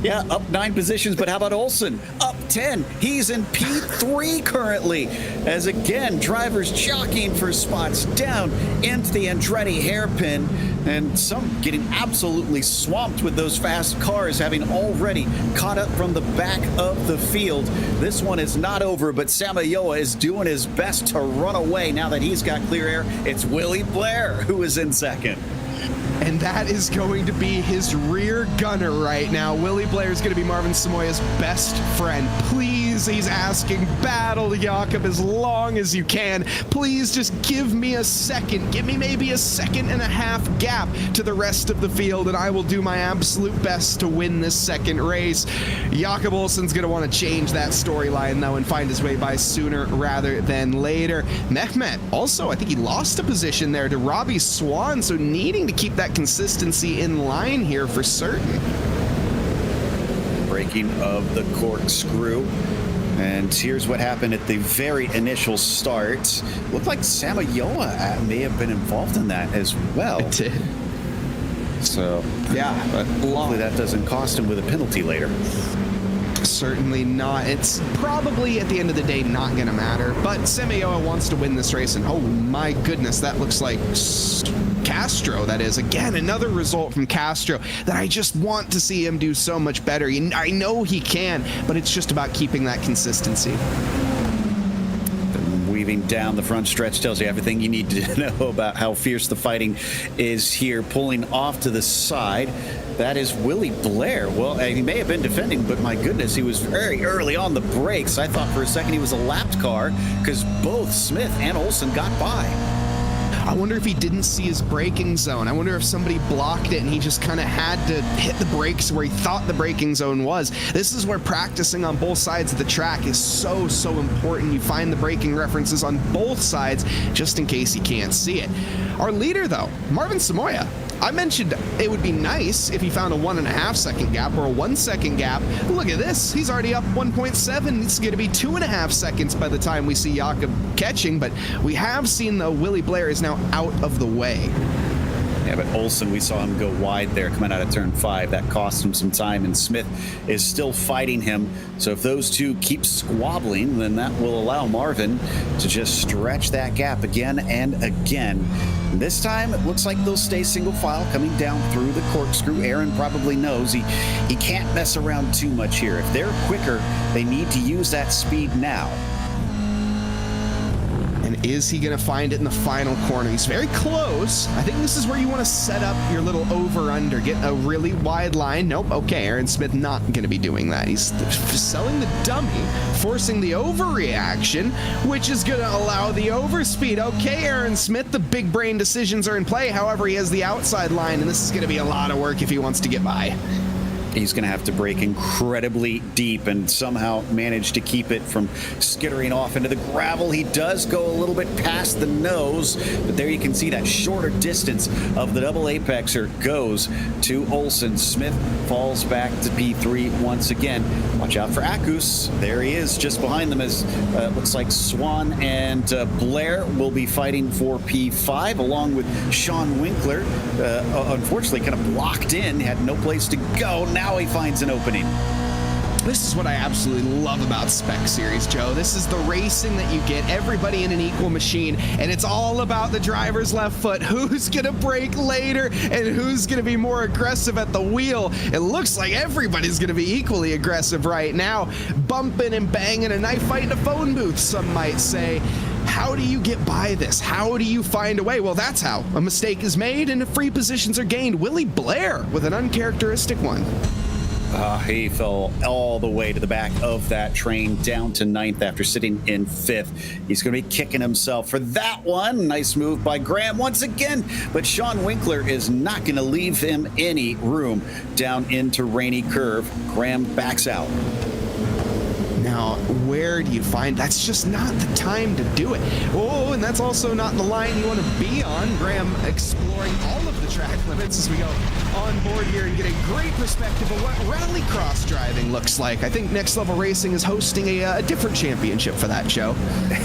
Yeah, up 9 positions, but how about Olcen? Up 10. He's in P3 currently, as again, drivers jockeying for spots down into the Andretti hairpin, and some getting absolutely swamped with those fast cars, having already caught up from the back of the field. This one is not over, but Samayoa is doing his best to run away now that he's got clear air. It's Willie Blair who is in second. And that is going to be his rear gunner right now. Willie Blair is going to be Marvin Samayoa's best friend. Please, he's asking, battle Jakub as long as you can. Please just give me a second. Give me maybe a second and a half gap to the rest of the field, and I will do my absolute best to win this second race. Jakub Olsen's going to want to change that storyline, though, and find his way by sooner rather than later. Mehmet, also, I think he lost a position there to Robbie Swan, so needing to keep that consistency in line here for certain. Breaking of the corkscrew. And here's what happened at the very initial start. Looked like Samayoa may have been involved in that as well. It did. So, yeah, but hopefully that doesn't cost him with a penalty later. Certainly not. It's probably at the end of the day not going to matter, but Samayoa wants to win this race, and oh my goodness, that looks like Castro, that is. Again, another result from Castro that I just want to see him do so much better. I know he can, but it's just about keeping that consistency. Weaving down the front stretch tells you everything you need to know about how fierce the fighting is here. Pulling off to the side, that is Willie Blair. Well, he may have been defending, but my goodness, he was very early on the brakes. I thought for a second he was a lapped car because both Smith and Olcen got by. I wonder if he didn't see his braking zone. I wonder if somebody blocked it and he just kind of had to hit the brakes where he thought the braking zone was. This is where practicing on both sides of the track is so important. You find the braking references on both sides just in case you can't see it. Our leader, though, Marvin Samayoa. I mentioned it would be nice if he found a 1.5 second gap or a 1 second gap. Look at this. He's already up 1.7. It's going to be 2.5 seconds by the time we see Jakub catching, but we have seen, though, Willie Blair is now out of the way. Yeah, but Olcen, we saw him go wide there coming out of turn 5. That cost him some time, and Smith is still fighting him. So if those two keep squabbling, then that will allow Marvin to just stretch that gap again and again. And this time, it looks like they'll stay single file coming down through the corkscrew. Aaron probably knows he can't mess around too much here. If they're quicker, they need to use that speed now. And is he going to find it in the final corner? He's very close. I think this is where you want to set up your little over-under. Get a really wide line. Nope. Okay, Aaron Smith not going to be doing that. He's selling the dummy, forcing the overreaction, which is going to allow the overspeed. Okay, Aaron Smith, the big brain decisions are in play. However, he has the outside line, and this is going to be a lot of work if he wants to get by. He's going to have to brake incredibly deep and somehow manage to keep it from skittering off into the gravel. He does go a little bit past the nose, but there you can see that shorter distance of the double apexer goes to Olcen. Smith falls back to P3 once again. Watch out for Akkuş. There he is just behind them as looks like Swan and Blair will be fighting for P5 along with Sean Winkler. Unfortunately, kind of blocked in, had no place to go. Now he finds an opening. This is what I absolutely love about Spec Series, Joe. This is the racing that you get, everybody in an equal machine, and it's all about the driver's left foot. Who's going to brake later and who's going to be more aggressive at the wheel? It looks like everybody's going to be equally aggressive right now. Bumping and banging, a knife fight in a phone booth, some might say. How do you get by this? How do you find a way? Well, that's how. A mistake is made and free positions are gained. Willie Blair with an uncharacteristic one. He fell all the way to the back of that train, down to 9th after sitting in 5th. He's going to be kicking himself for that one. Nice move by Graham once again, but Sean Winkler is not going to leave him any room down into Rainy Curve. Graham backs out. Now, where do you find? That's just not the time to do it. Oh, and that's also not the line you want to be on. Graham exploring all of the track limits as we go on board here and get a great perspective of what rallycross driving looks like. I think Next Level Racing is hosting a different championship for that show.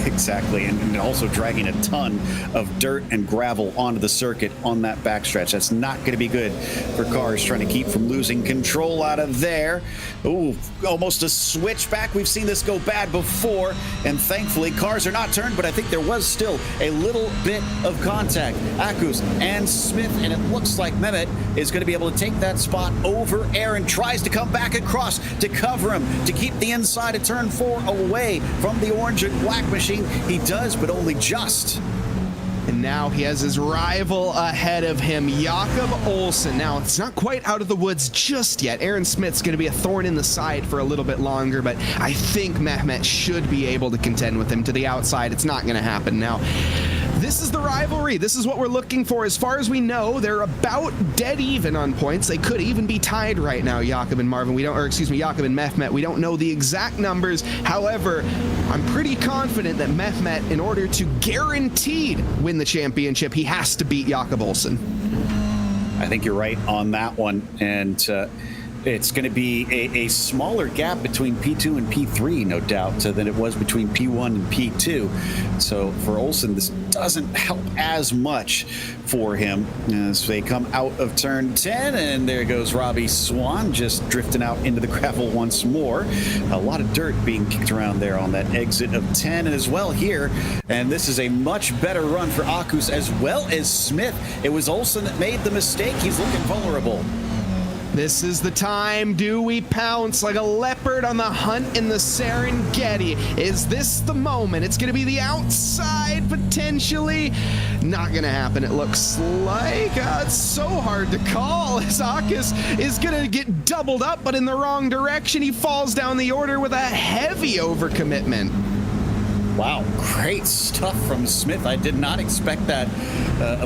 Exactly, and also dragging a ton of dirt and gravel onto the circuit on that backstretch. That's not going to be good for cars trying to keep from losing control out of there. Ooh, almost a switchback. We've seen this go bad before, and thankfully cars are not turned, but I think there was still a little bit of contact. Akkuş and Smith, and it looks like Mehmet is going to be able to take that spot over Aaron. Tries to come back across to cover him, to keep the inside of turn 4 away from the orange and black machine. He does, but only just. And now he has his rival ahead of him, Jakub Olcen. Now, it's not quite out of the woods just yet. Aaron Smith's going to be a thorn in the side for a little bit longer, but I think Mehmet should be able to contend with him to the outside. It's not going to happen now. This is the rivalry. This is what we're looking for. As far as we know, they're about dead even on points. They could even be tied right now, Jakub and Marvin. Jakub and Mehmet. We don't know the exact numbers. However, I'm pretty confident that Mehmet, in order to guaranteed win the championship, he has to beat Jakub Olcen. I think you're right on that one, and it's going to be a smaller gap between P2 and P3, no doubt, than it was between P1 and P2. So for Olcen, this doesn't help as much for him as they come out of turn 10, and there goes Robbie Swan just drifting out into the gravel once more. A lot of dirt being kicked around there on that exit of 10 as well here, and this is a much better run for Akkuş as well as Smith. It was Olcen that made the mistake. He's looking vulnerable. This is the time. Do we pounce like a leopard on the hunt in the Serengeti? Is this the moment? It's going to be the outside, potentially. Not going to happen, it looks like. It's so hard to call as Akkuş is going to get doubled up, but in the wrong direction. He falls down the order with a heavy overcommitment. Wow, great stuff from Smith. I did not expect that,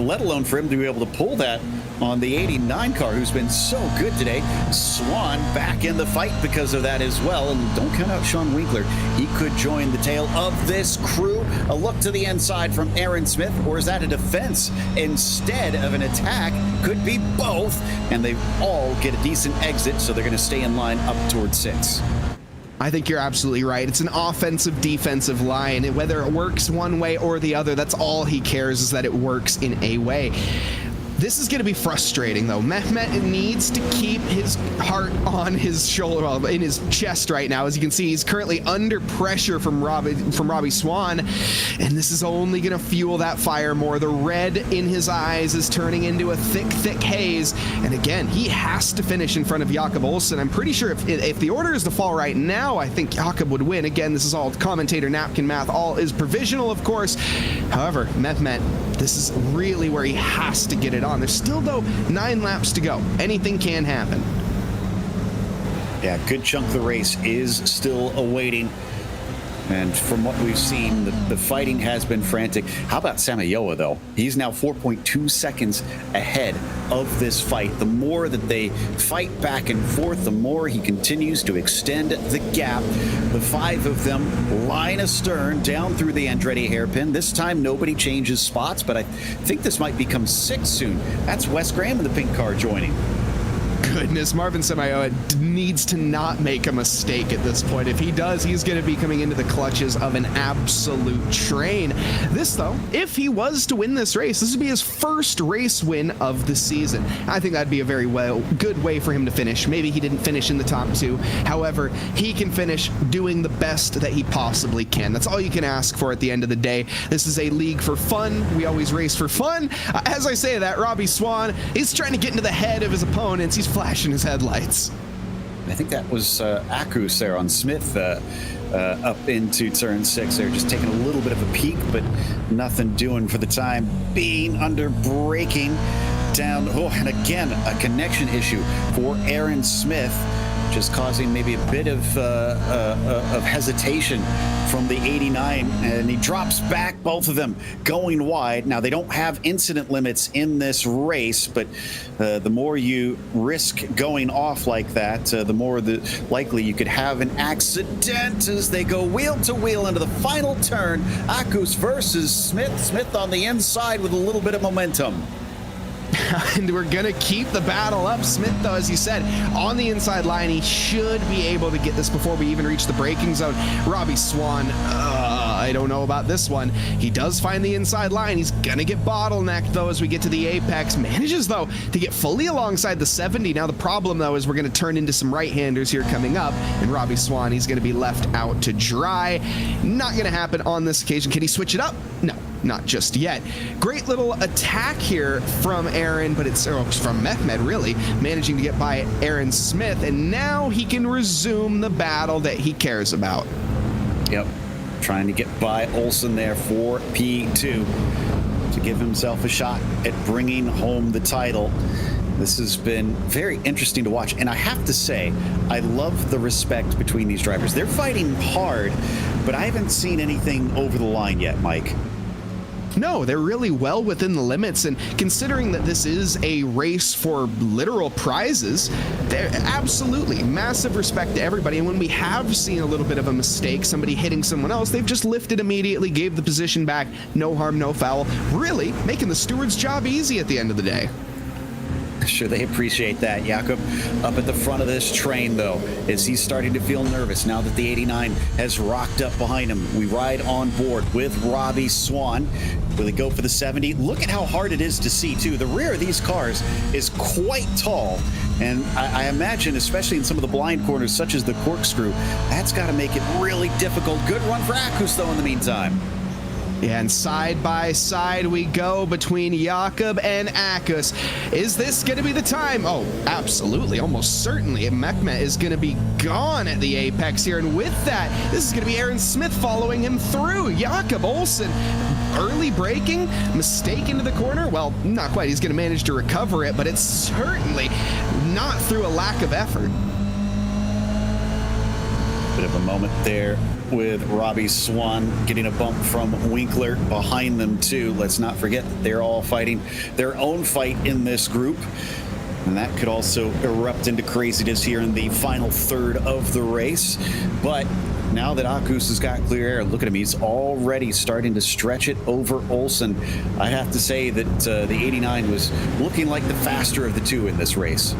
let alone for him to be able to pull that on the 89 car, who's been so good today. Swan back in the fight because of that as well. And don't count out Sean Winkler. He could join the tail of this crew. A look to the inside from Aaron Smith, or is that a defense instead of an attack? Could be both. And they all get a decent exit, so they're going to stay in line up towards 6. I think you're absolutely right. It's an offensive-defensive line. Whether it works one way or the other, that's all he cares, is that it works in a way. This is going to be frustrating, though. Mehmet needs to keep his heart on his shoulder, well, in his chest right now. As you can see, he's currently under pressure from Robbie Swan, and this is only going to fuel that fire more. The red in his eyes is turning into a thick haze, and again, he has to finish in front of Jakub Olcen. I'm pretty sure if the order is to fall right now, I think Jakub would win. Again, this is all commentator napkin math. All is provisional, of course. However, Mehmet, this is really where he has to get it on. There's still, though, 9 laps to go. Anything can happen. Yeah, good chunk of the race is still awaiting. And from what we've seen, the fighting has been frantic. How about Samayoa, though? He's now 4.2 seconds ahead of this fight. The more that they fight back and forth, the more he continues to extend the gap. The 5 of them line astern down through the Andretti hairpin. This time, nobody changes spots, but I think this might become 6 soon. That's Wes Graham in the pink car joining. Goodness, Marvin Samayoa needs to not make a mistake at this point. If he does, he's going to be coming into the clutches of an absolute train. This, though, if he was to win this race, this would be his first race win of the season. I think that'd be a very good way for him to finish. Maybe he didn't finish in the top 2. However, he can finish doing the best that he possibly can. That's all you can ask for at the end of the day. This is a league for fun. We always race for fun. As I say that, Robbie Swan is trying to get into the head of his opponents. He's flashing his headlights. I think that was Akkuş there on Smith up into turn 6 there, just taking a little bit of a peek, but nothing doing for the time being. Under braking down. Oh, and again, a connection issue for Aaron Smith. just causing maybe a bit of hesitation from the 89, and he drops back, both of them going wide. Now, they don't have incident limits in this race, but the more you risk going off like that, the more likely you could have an accident as they go wheel to wheel into the final turn. Akkuş versus Smith. Smith on the inside with a little bit of momentum. And we're going to keep the battle up. Smith, though, as you said, on the inside line, he should be able to get this before we even reach the braking zone. Robbie Swan, I don't know about this one. He does find the inside line. He's going to get bottlenecked, though, as we get to the apex. Manages, though, to get fully alongside the 70. Now, the problem, though, is we're going to turn into some right-handers here coming up. And Robbie Swan, he's going to be left out to dry. Not going to happen on this occasion. Can he switch it up? No. Not just yet. Great little attack here from Aaron, but it's from Mehmet, really, managing to get by Aaron Smith, and now he can resume the battle that he cares about. Yep, trying to get by Olcen there for P2 to give himself a shot at bringing home the title. This has been very interesting to watch, and I have to say, I love the respect between these drivers. They're fighting hard, but I haven't seen anything over the line yet, Mike. No, they're really well within the limits, and considering that this is a race for literal prizes, they're absolutely massive respect to everybody. And when we have seen a little bit of a mistake, somebody hitting someone else, they've just lifted immediately, gave the position back, no harm, no foul, really making the steward's job easy at the end of the day. Sure, they appreciate that. Jakub up at the front of this train, though, as he's starting to feel nervous now that the 89 has rocked up behind him. We ride on board with Robbie Swan. Will he go for the 70? Look at how hard it is to see, too. The rear of these cars is quite tall, and I imagine, especially in some of the blind corners, such as the Corkscrew, that's got to make it really difficult. Good run for Akkuş, though, in the meantime. Yeah, and side by side we go between Jakub and Akkuş. Is this going to be the time? Oh, absolutely, almost certainly. Mehmet is going to be gone at the apex here, and with that, this is going to be Aaron Smith following him through. Jakub Olcen, early braking, mistake into the corner. Well, not quite. He's going to manage to recover it, but it's certainly not through a lack of effort. Bit of a moment there with Robbie Swan getting a bump from Winkler behind them, too. Let's not forget that they're all fighting their own fight in this group. And that could also erupt into craziness here in the final third of the race. But now that Akkuş has got clear air, look at him. He's already starting to stretch it over Olcen. I have to say that the 89 was looking like the faster of the two in this race.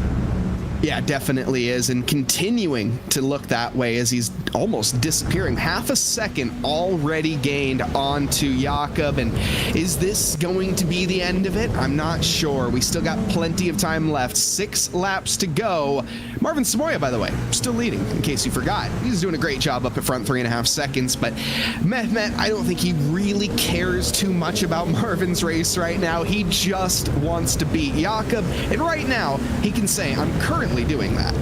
Yeah, definitely is, and continuing to look that way as he's almost disappearing. Half a second already gained onto Jakub, and is this going to be the end of it? I'm not sure. We still got plenty of time left. 6 laps to go. Marvin Samayoa, by the way, still leading, in case you forgot. He's doing a great job up at front, 3.5 seconds, but Mehmet, I don't think he really cares too much about Marvin's race right now. He just wants to beat Jakub, and right now, he can say, I'm currently doing that.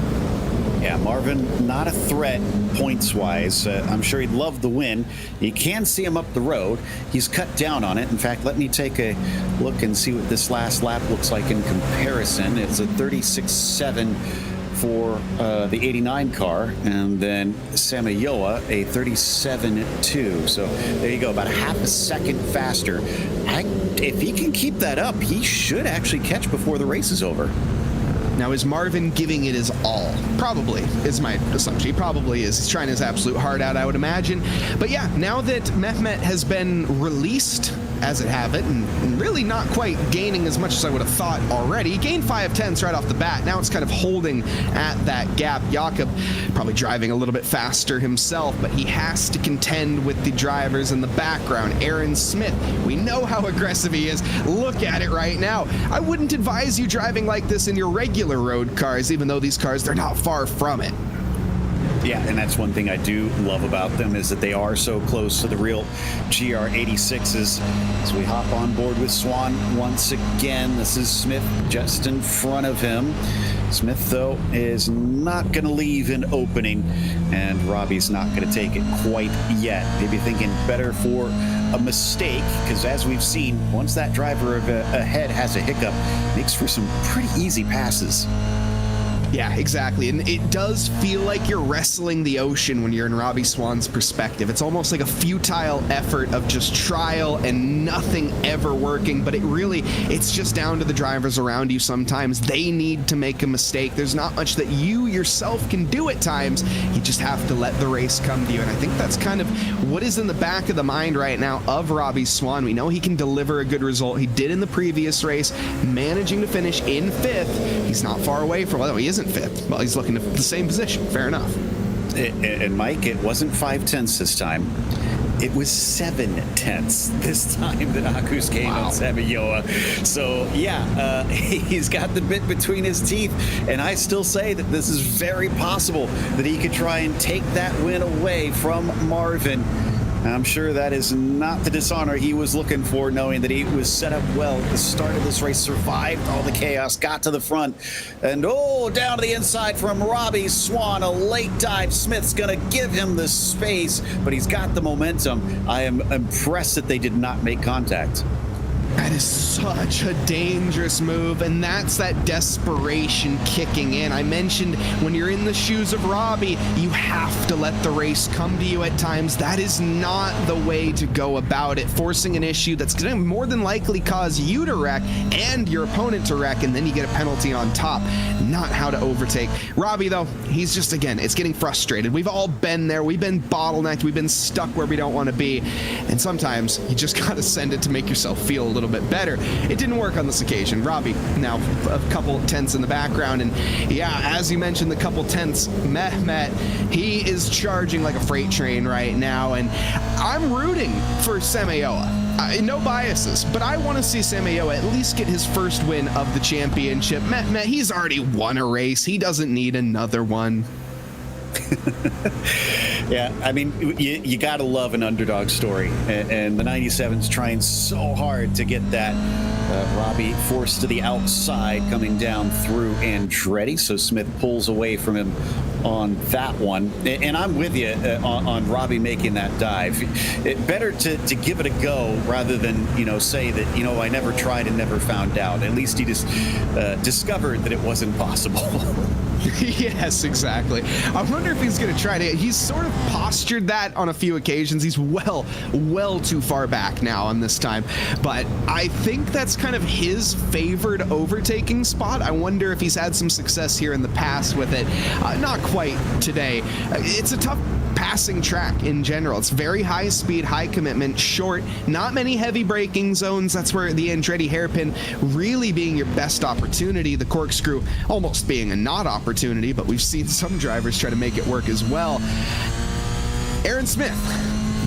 Yeah, Marvin, not a threat points-wise. I'm sure he'd love the win. You can see him up the road. He's cut down on it. In fact, let me take a look and see what this last lap looks like in comparison. It's a 36.7 for the 89 car, and then Samayoa a 37.2. So there you go, about a half a second faster. If he can keep that up, he should actually catch before the race is over. Now, is Marvin giving it his all? Probably, is my assumption. He probably is. He's trying his absolute heart out, I would imagine. But yeah, now that Mehmet has been released, as it have it, and really not quite gaining as much as I would have thought already. He gained 5/10 right off the bat. Now it's kind of holding at that gap. Jakub probably driving a little bit faster himself, but he has to contend with the drivers in the background. Aaron Smith, we know how aggressive he is. Look at it right now. I wouldn't advise you driving like this in your regular road cars, even though these cars, they're not far from it. Yeah, and that's one thing I do love about them is that they are so close to the real GR86s. As we hop on board with Swan once again, this is Smith just in front of him. Smith, though, is not going to leave an opening, and Robbie's not going to take it quite yet. Maybe thinking better for a mistake, because as we've seen, once that driver ahead has a hiccup, makes for some pretty easy passes. Yeah, exactly. And it does feel like you're wrestling the ocean when you're in Robbie Swan's perspective. It's almost like a futile effort of just trial and nothing ever working. But it's just down to the drivers around you sometimes. They need to make a mistake. There's not much that you yourself can do at times. You just have to let the race come to you. And I think that's kind of what is in the back of the mind right now of Robbie Swan. We know he can deliver a good result. He did in the previous race, managing to finish in 5th. He's not far away from, well, he isn't 5th. Well, he's looking at the same position. Fair enough. And Mike, it wasn't 5/10 this time. It was 7/10 this time that Akkuş came on Samayoa. So, yeah, he's got the bit between his teeth. And I still say that this is very possible that he could try and take that win away from Marvin. I'm sure that is not the dishonor he was looking for, knowing that he was set up well at the start of this race, survived all the chaos, got to the front, and down to the inside from Robbie Swan, a late dive. Smith's going to give him the space, but he's got the momentum. I am impressed that they did not make contact. That is such a dangerous move, and that's that desperation kicking in. I mentioned when you're in the shoes of Robbie, you have to let the race come to you at times. That is not the way to go about it, forcing an issue that's going to more than likely cause you to wreck and your opponent to wreck, and then you get a penalty on top. Not how to overtake. Robbie, though, he's just, again, it's getting frustrated. We've all been there. We've been bottlenecked. We've been stuck where we don't want to be, and sometimes you just got to send it to make yourself feel a little bit better. It didn't work on this occasion. Robbie, now a couple tenths in the background, and yeah, as you mentioned, the couple tenths, Mehmet, he is charging like a freight train right now, and I'm rooting for Samayoa. No biases, but I want to see Samayoa at least get his first win of the championship. Mehmet, he's already won a race. He doesn't need another one. Yeah, I mean, you got to love an underdog story, and the 97's trying so hard to get that. Robbie forced to the outside coming down through Andretti, so Smith pulls away from him on that one. And I'm with you on Robbie making that dive. Better to give it a go rather than, say that, I never tried and never found out. At least he just discovered that it wasn't possible. Yes, exactly. I wonder if he's going to try to. He's sort of postured that on a few occasions. He's well too far back now on this time. But I think that's kind of his favored overtaking spot. I wonder if he's had some success here in the past with it. Not quite today. It's a tough passing track in general. It's very high speed, high commitment, short, not many heavy braking zones. That's where the Andretti hairpin really being your best opportunity, the corkscrew almost being a not opportunity, but we've seen some drivers try to make it work as well. Aaron Smith,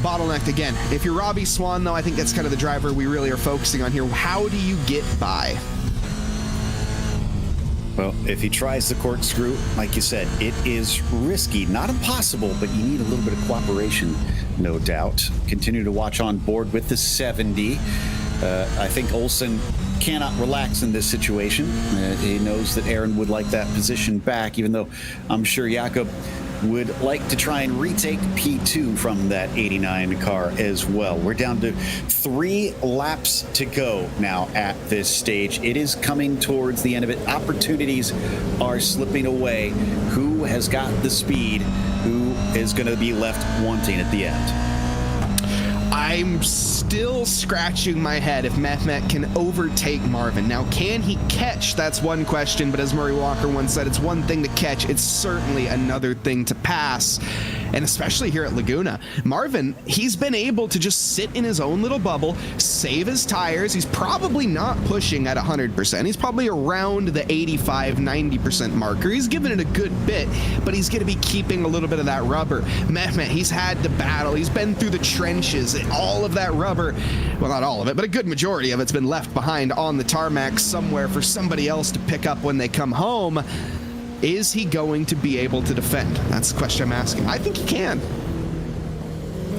bottlenecked again. If you're Robbie Swan, though, I think that's kind of the driver we really are focusing on here. How do you get by? Well, if he tries the corkscrew, like you said, it is risky. Not impossible, but you need a little bit of cooperation, no doubt. Continue to watch on board with the 70. I think Olcen cannot relax in this situation. He knows that Aaron would like that position back, even though I'm sure Jakub would like to try and retake P2 from that 89 car as well. We're down to 3 laps to go now at this stage. It is coming towards the end of it. Opportunities are slipping away. Who has got the speed? Who is going to be left wanting at the end? I'm still scratching my head if Mehmet can overtake Marvin. Now, can he catch? That's one question, but as Murray Walker once said, it's one thing to catch, it's certainly another thing to pass. And especially here at Laguna, Marvin, he's been able to just sit in his own little bubble, save his tires. He's probably not pushing at 100%. He's probably around the 85-90% marker. He's given it a good bit, but he's going to be keeping a little bit of that rubber. Mehmet, he's had to battle. He's been through the trenches. All of that rubber, well, not all of it, but a good majority of it's been left behind on the tarmac somewhere for somebody else to pick up when they come home. Is he going to be able to defend? That's the question I'm asking. I think he can.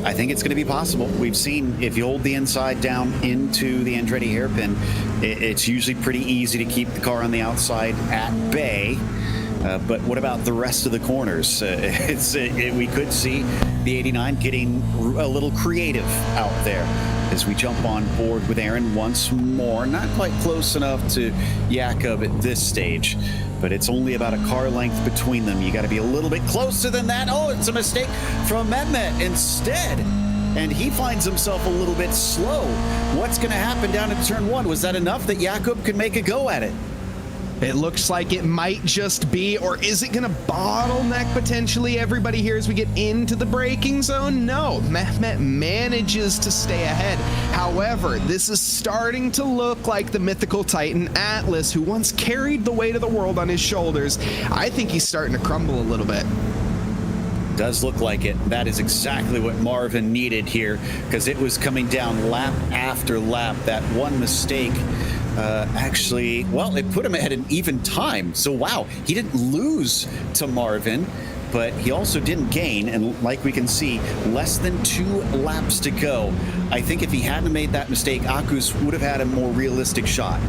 I think it's going to be possible. We've seen if you hold the inside down into the Andretti hairpin, it's usually pretty easy to keep the car on the outside at bay. But what about the rest of the corners? We could see the 89 getting a little creative out there as we jump on board with Aaron once more. Not quite close enough to Jakub at this stage. but it's only about a car length between them. You got to be a little bit closer than that. Oh, it's a mistake from Mehmet instead. And he finds himself a little bit slow. What's going to happen down in turn 1? Was that enough that Jakub could make a go at it? It looks like it might just be, or is it going to bottleneck potentially everybody here as we get into the braking zone? No, Mehmet manages to stay ahead. However, this is starting to look like the mythical Titan Atlas, who once carried the weight of the world on his shoulders. I think he's starting to crumble a little bit. Does look like it. That is exactly what Marvin needed here, because it was coming down lap after lap. That one mistake actually, well, it put him at an even time. So, wow, he didn't lose to Marvin, but he also didn't gain. And like we can see, less than 2 laps to go. I think if he hadn't made that mistake, Akkuş would have had a more realistic shot.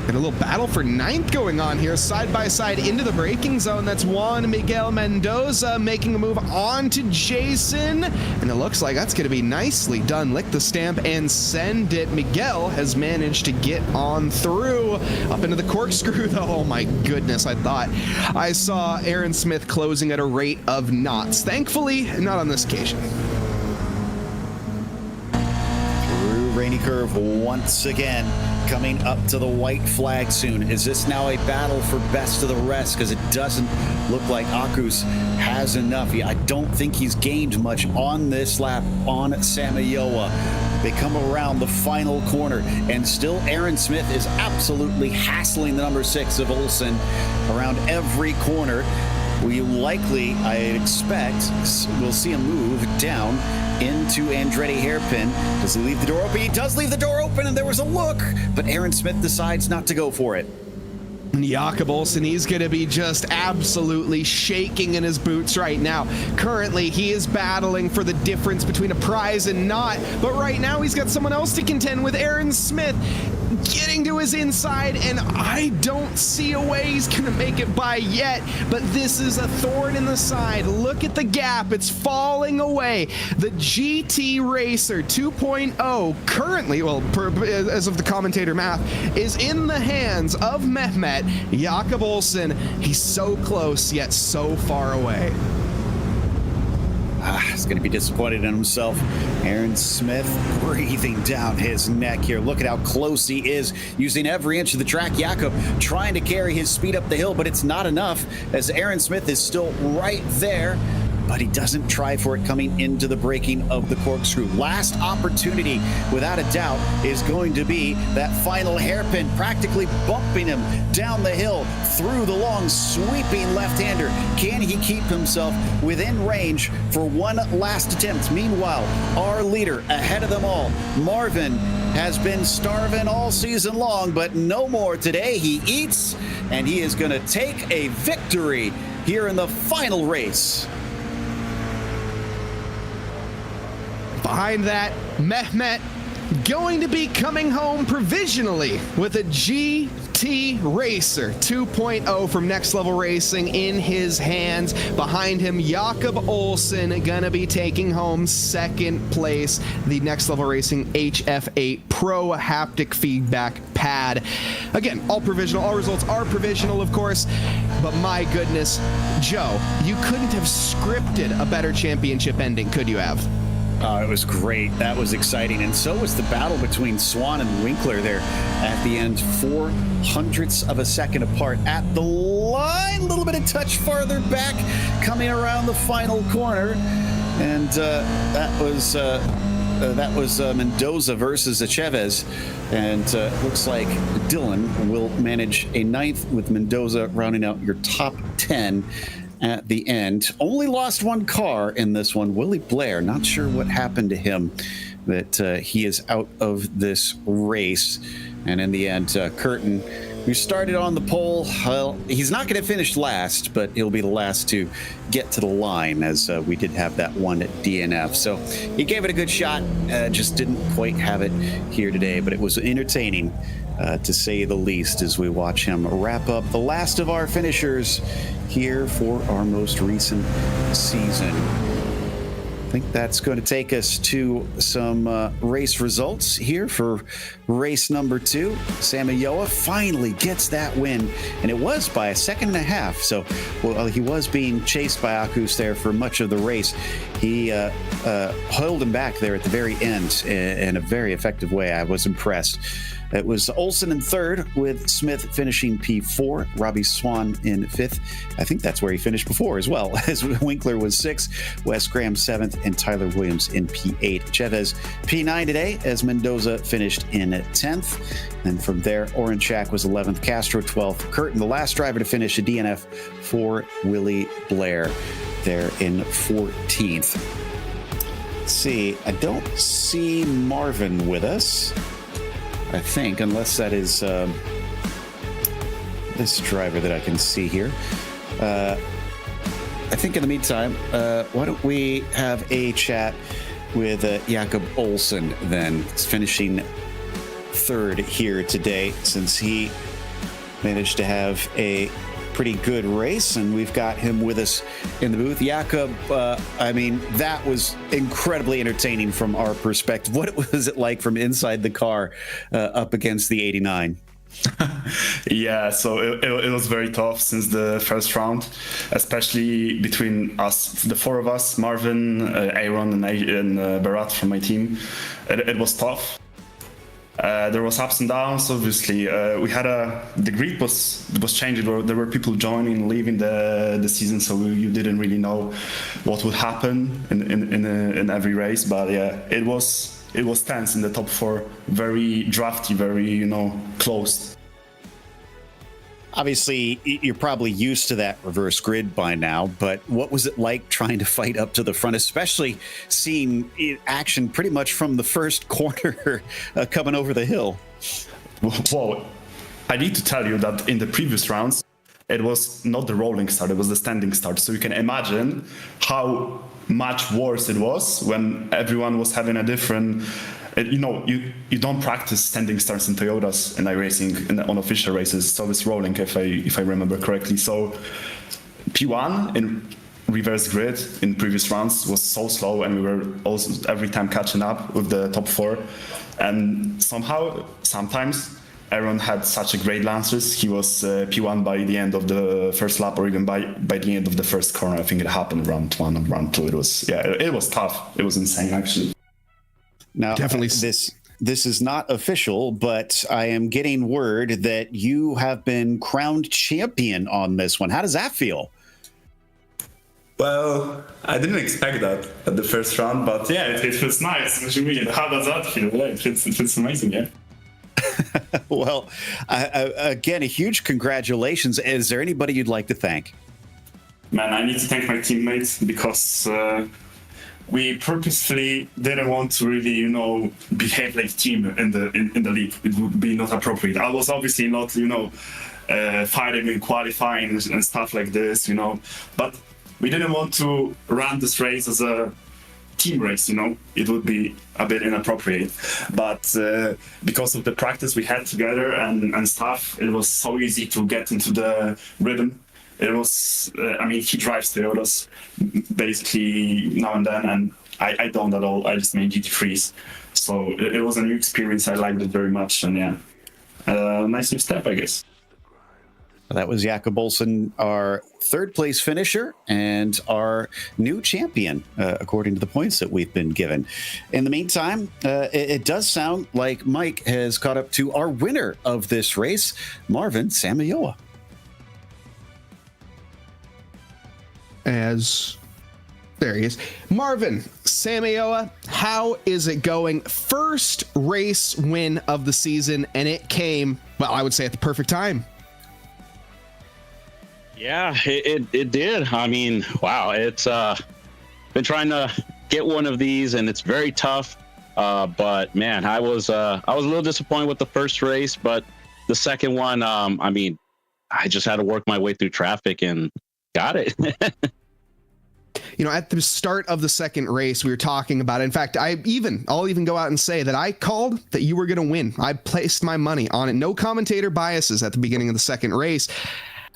And a little battle for 9th going on here, side by side into the braking zone. That's Juan Miguel Mendoza making a move on to Jason. And it looks like that's going to be nicely done. Lick the stamp and send it. Miguel has managed to get on through. Up into the corkscrew, though. Oh, my goodness. I thought I saw Aaron Smith closing at a rate of knots. Thankfully, not on this occasion. Through Rainy Curve once again. Coming up to the white flag soon. Is this now a battle for best of the rest? Because it doesn't look like Akkuş has enough. I don't think he's gained much on this lap on Samayoa. They come around the final corner, and still Aaron Smith is absolutely hassling the number 6 of Olcen around every corner. We likely, I expect, we'll see him move down into Andretti hairpin. Does he leave the door open? He does leave the door open, and there was a look, but Aaron Smith decides not to go for it. Jakub Olcen, he's going to be just absolutely shaking in his boots right now. Currently, he is battling for the difference between a prize and not, but right now he's got someone else to contend with, Aaron Smith, getting to his inside, and I don't see a way he's going to make it by yet, but this is a thorn in the side. Look at the gap. It's falling away. The GT Racer 2.0 currently, well, as of the commentator math, is in the hands of Mehmet. Jakub Olcen, he's so close, yet so far away. He's going to be disappointed in himself. Aaron Smith breathing down his neck here. Look at how close he is, using every inch of the track. Jakub trying to carry his speed up the hill, but it's not enough, as Aaron Smith is still right there. But he doesn't try for it coming into the braking of the corkscrew. Last opportunity, without a doubt, is going to be that final hairpin, practically bumping him down the hill through the long sweeping left-hander. Can he keep himself within range for one last attempt? Meanwhile, our leader ahead of them all, Marvin, has been starving all season long, but no more today. He eats, and he is going to take a victory here in the final race. Behind that, Mehmet going to be coming home provisionally with a GT Racer 2.0 from Next Level Racing in his hands. Behind him, Jakub Olcen gonna be taking home 2nd place, the Next Level Racing HF8 Pro haptic feedback pad. Again, all provisional, all results are provisional, of course, but my goodness, Joe, you couldn't have scripted a better championship ending, could you have? It was great. That was exciting. And so was the battle between Swan and Winkler there at the end. 0.04 of a second apart at the line. A little bit of touch farther back coming around the final corner. And that was Mendoza versus Chavez. And looks like Dylan will manage a 9th with Mendoza rounding out your top 10. At the end. Only lost 1 car in this one. Willie Blair, not sure what happened to him, that he is out of this race. And in the end, Curtin, who started on the pole, well, he's not going to finish last, but he'll be the last to get to the line, as we did have that one at DNF. So he gave it a good shot, just didn't quite have it here today, but it was entertaining, to say the least, as we watch him wrap up the last of our finishers here for our most recent season. think that's going to take us to some race results here for race number 2. Samayoa finally gets that win, and it was by a second and a half. So while he was being chased by Akkuş there for much of the race, he held him back there at the very end in a very effective way. I was impressed. It was Olcen in third, with Smith finishing P4, Robbie Swan in fifth. I think that's where he finished before as well, as Winkler was sixth, Wes Graham seventh, and Tyler Williams in P8. Chavez P9 today, as Mendoza finished in 10th. And from there, Oranchak was 11th, Castro 12th, Curtin, the last driver to finish a DNF for Willie Blair there in 14th. Let's see, I don't see Marvin with us, I think, unless that is this driver that I can see here. I think in the meantime, why don't we have a chat with Jakub Olcen then. He's finishing third here today, since he managed to have a pretty good race, and we've got him with us in the booth. Jakub, I mean, that was incredibly entertaining from our perspective. What was it like from inside the car up against the 89? Yeah, so it was very tough since the first round, especially between us, the four of us, Marvin, Aaron, and Berat from my team. It was tough. There was ups and downs. Obviously, we had the grid was changing. There were people joining, leaving the season, so you didn't really know what would happen in every race. But yeah, it was tense in the top four, very drafty, very close. Obviously, you're probably used to that reverse grid by now, but what was it like trying to fight up to the front, especially seeing action pretty much from the first corner coming over the hill? Well, I need to tell you that in the previous rounds, it was not the rolling start, it was the standing start. So you can imagine how much worse it was when everyone was having a different... You don't practice standing starts in Toyotas in iRacing on official races. It's always rolling, if I remember correctly. So P1 in reverse grid in previous rounds was so slow, and we were also every time catching up with the top four. And sometimes Aaron had such a great lancers. He was P1 by the end of the first lap, or even by the end of the first corner. I think it happened round 1 and round 2. It was tough. It was insane, actually. Now, definitely, this is not official, but I am getting word that you have been crowned champion on this one. How does that feel? Well, I didn't expect that at the first round, but yeah, it feels nice. What you mean? How does that feel? Yeah, it feels amazing, yeah. Well, again, a huge congratulations. Is there anybody you'd like to thank? Man, I need to thank my teammates, because we purposefully didn't want to really, behave like a team in the league. It would be not appropriate. I was obviously not, fighting in qualifying and stuff like this, but we didn't want to run this race as a team race, It would be a bit inappropriate. But because of the practice we had together and stuff, it was so easy to get into the rhythm. It was, he drives Toyotas basically now and then, and I don't at all. I just made GT3s. So it was a new experience. I liked it very much, and yeah, nice new step, I guess. That was Jakub Olcen, our third place finisher and our new champion, according to the points that we've been given. In the meantime, it does sound like Mike has caught up to our winner of this race, Marvin Samayoa. There he is. Marvin Samayoa, how is it going? First race win of the season, and it came, well, I would say at the perfect time. Yeah, it did. I mean, wow, it's been trying to get one of these, and it's very tough. But man, I was a little disappointed with the first race, but the second one, I just had to work my way through traffic and got it. At the start of the second race, we were talking about it. In fact, I'll even go out and say that I called that you were going to win. I placed my money on it. No commentator biases at the beginning of the second race.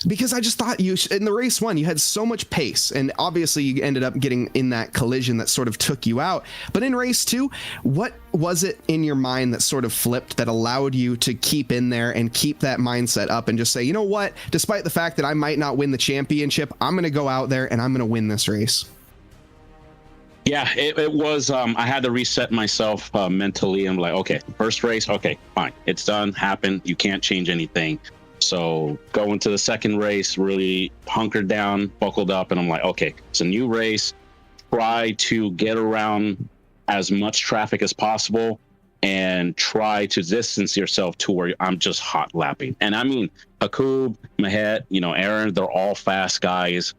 because I just thought in the race one, you had so much pace, and obviously you ended up getting in that collision that sort of took you out. But in race two, what was it in your mind that sort of flipped that allowed you to keep in there and keep that mindset up and just say, you know what, despite the fact that I might not win the championship, I'm going to go out there and I'm going to win this race? Yeah, it was, I had to reset myself mentally. I'm like, okay, first race, okay, fine. It's done, happened. You can't change anything. So going to the second race, really hunkered down, buckled up, and I'm like, okay, it's a new race. Try to get around as much traffic as possible and try to distance yourself to where I'm just hot lapping. And I mean, Jakub, Mehmet, Aaron, they're all fast guys.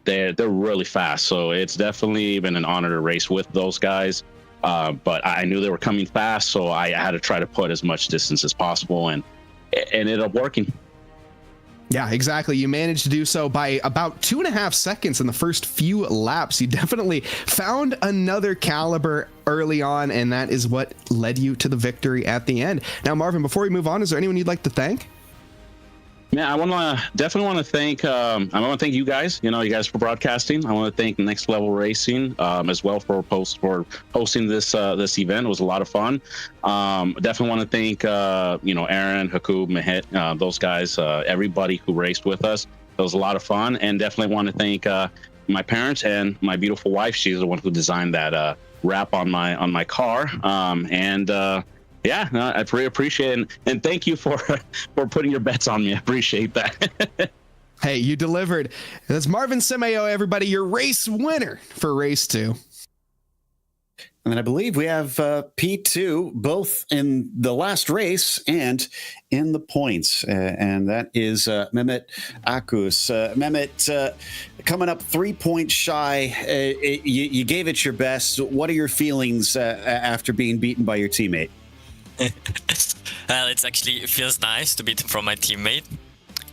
They're really fast. So it's definitely been an honor to race with those guys. But I knew they were coming fast, so I had to try to put as much distance as possible, and it ended up working. Yeah, exactly. You managed to do so by about 2.5 seconds in the first few laps. You definitely found another caliber early on, and that is what led you to the victory at the end. Now, Marvin, before we move on, is there anyone you'd like to thank? Yeah, definitely want to thank you guys. You guys for broadcasting. I want to thank Next Level Racing as well for hosting this event. It was a lot of fun. Definitely want to thank Aaron, Jakub, Mehmet, those guys, everybody who raced with us. It was a lot of fun, and definitely want to thank my parents and my beautiful wife. She's the one who designed that wrap on my car. Yeah, no, I really appreciate it. And thank you for putting your bets on me. I appreciate that. Hey, you delivered. That's Marvin Samayoa, everybody, your race winner for race 2. And then I believe we have P2 both in the last race and in the points. And that is Mehmet Akkuş. Mehmet, coming up 3 points shy. You gave it your best. What are your feelings after being beaten by your teammate? Well, it feels nice to beat from my teammate.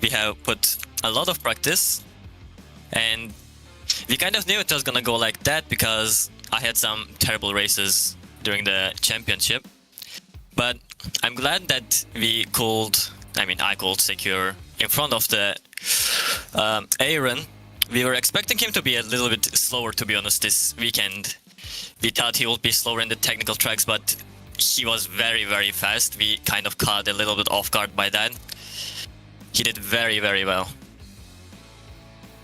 We have put a lot of practice, and we kind of knew it was gonna go like that because I had some terrible races during the championship. But I'm glad that I could secure in front of the Aaron. We were expecting him to be a little bit slower, to be honest, this weekend. We thought he would be slower in the technical tracks, but he was very, very fast. We kind of caught a little bit off guard by that. He did very, very well.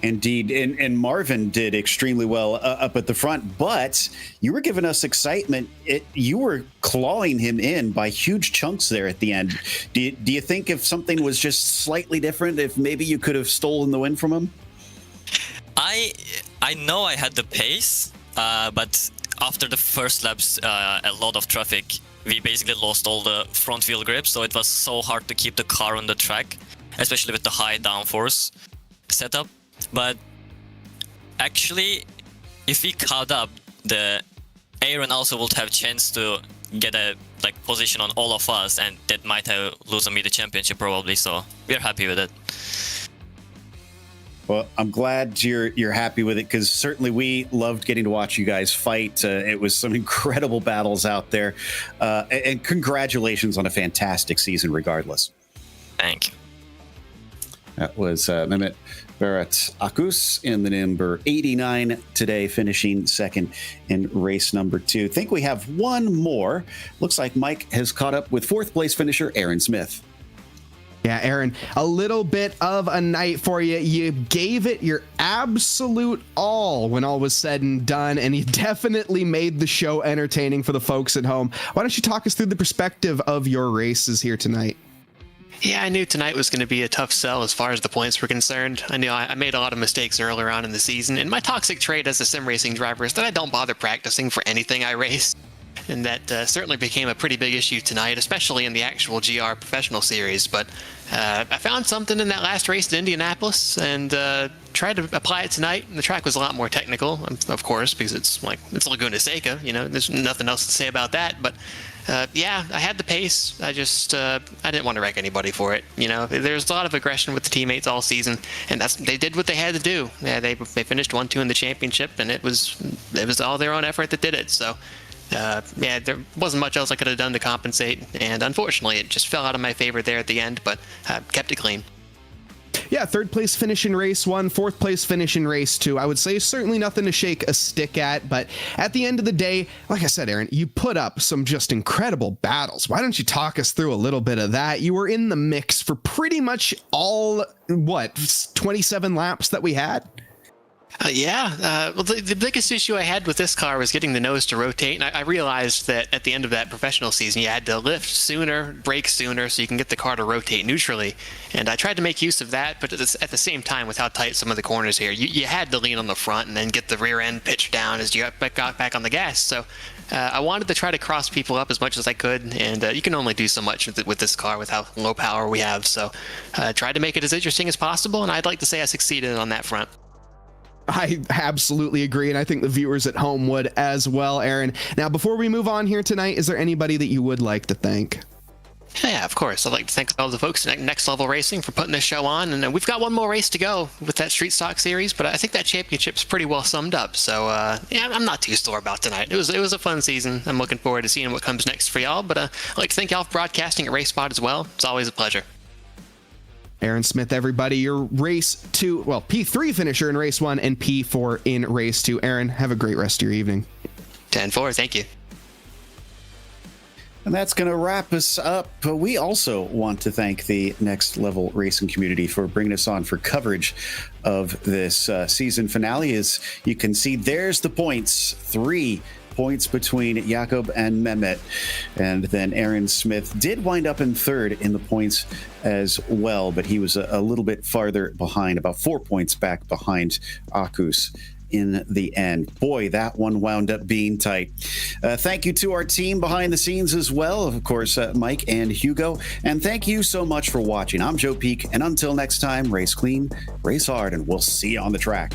Indeed, and Marvin did extremely well up at the front, but you were giving us excitement. You were clawing him in by huge chunks there at the end. Do you think if something was just slightly different, if maybe you could have stolen the win from him? I know I had the pace, but after the first laps, a lot of traffic, we basically lost all the front wheel grip, so it was so hard to keep the car on the track, especially with the high downforce setup. But actually, if we caught up, the Aaron also would have chance to get a position on all of us, and that might have lost me the championship probably. So we're happy with it. Well, I'm glad you're happy with it, because certainly we loved getting to watch you guys fight. It was some incredible battles out there, and congratulations on a fantastic season regardless. Thank you. That was Mehmet Berat Akkuş in the number 89 today, finishing second in race number 2. Think we have one more. Looks like Mike has caught up with fourth place finisher Aaron Smith. Yeah, Aaron, a little bit of a night for you. You gave it your absolute all when all was said and done, and you definitely made the show entertaining for the folks at home. Why don't you talk us through the perspective of your races here tonight? Yeah, I knew tonight was going to be a tough sell as far as the points were concerned. I knew I made a lot of mistakes earlier on in the season, and my toxic trait as a sim racing driver is that I don't bother practicing for anything I race. And that certainly became a pretty big issue tonight, especially in the actual GR professional series. But I found something in that last race at Indianapolis and tried to apply it tonight. And the track was a lot more technical, of course, because it's Laguna Seca. There's nothing else to say about that. But yeah, I had the pace. I just I didn't want to wreck anybody for it. There's a lot of aggression with the teammates all season, and they did what they had to do. Yeah, they finished 1-2 in the championship, and it was all their own effort that did it. So. Yeah, there wasn't much else I could have done to compensate, and unfortunately, it just fell out of my favor there at the end, but kept it clean. Yeah, third place finish in race 1, fourth place finish in race 2. I would say certainly nothing to shake a stick at, but at the end of the day, like I said, Aaron, you put up some just incredible battles. Why don't you talk us through a little bit of that? You were in the mix for pretty much all, 27 laps that we had? Well, the biggest issue I had with this car was getting the nose to rotate, and I realized that at the end of that professional season, you had to lift sooner, brake sooner, so you can get the car to rotate neutrally. And I tried to make use of that, but at the same time, with how tight some of the corners here, you had to lean on the front and then get the rear end pitched down as you got back on the gas. So I wanted to try to cross people up as much as I could, and you can only do so much with this car with how low power we have. So I tried to make it as interesting as possible, and I'd like to say I succeeded on that front. I absolutely agree, and I think the viewers at home would as well, Aaron. Now, before we move on here tonight, is there anybody that you would like to thank? Yeah, of course. I'd like to thank all the folks at Next Level Racing for putting this show on, and we've got one more race to go with that Street Stock Series, but I think that championship's pretty well summed up, so yeah, I'm not too sore about tonight. It was a fun season. I'm looking forward to seeing what comes next for y'all, but I'd like to thank y'all for broadcasting at RaceSpot as well. It's always a pleasure. Aaron Smith, everybody, your P3 finisher in race 1 and P4 in race 2. Aaron, have a great rest of your evening. 10-4, thank you. And that's going to wrap us up. But we also want to thank the Next Level Racing community for bringing us on for coverage of this season finale. As you can see, there's the points. 3 points between Jakub and Mehmet. And then Aaron Smith did wind up in third in the points as well, but he was a little bit farther behind, about 4 points back behind Akkuş in the end. Boy, that one wound up being tight. Thank you to our team behind the scenes as well, of course, Mike and Hugo. And thank you so much for watching. I'm Joe Peak, and until next time, race clean, race hard, and we'll see you on the track.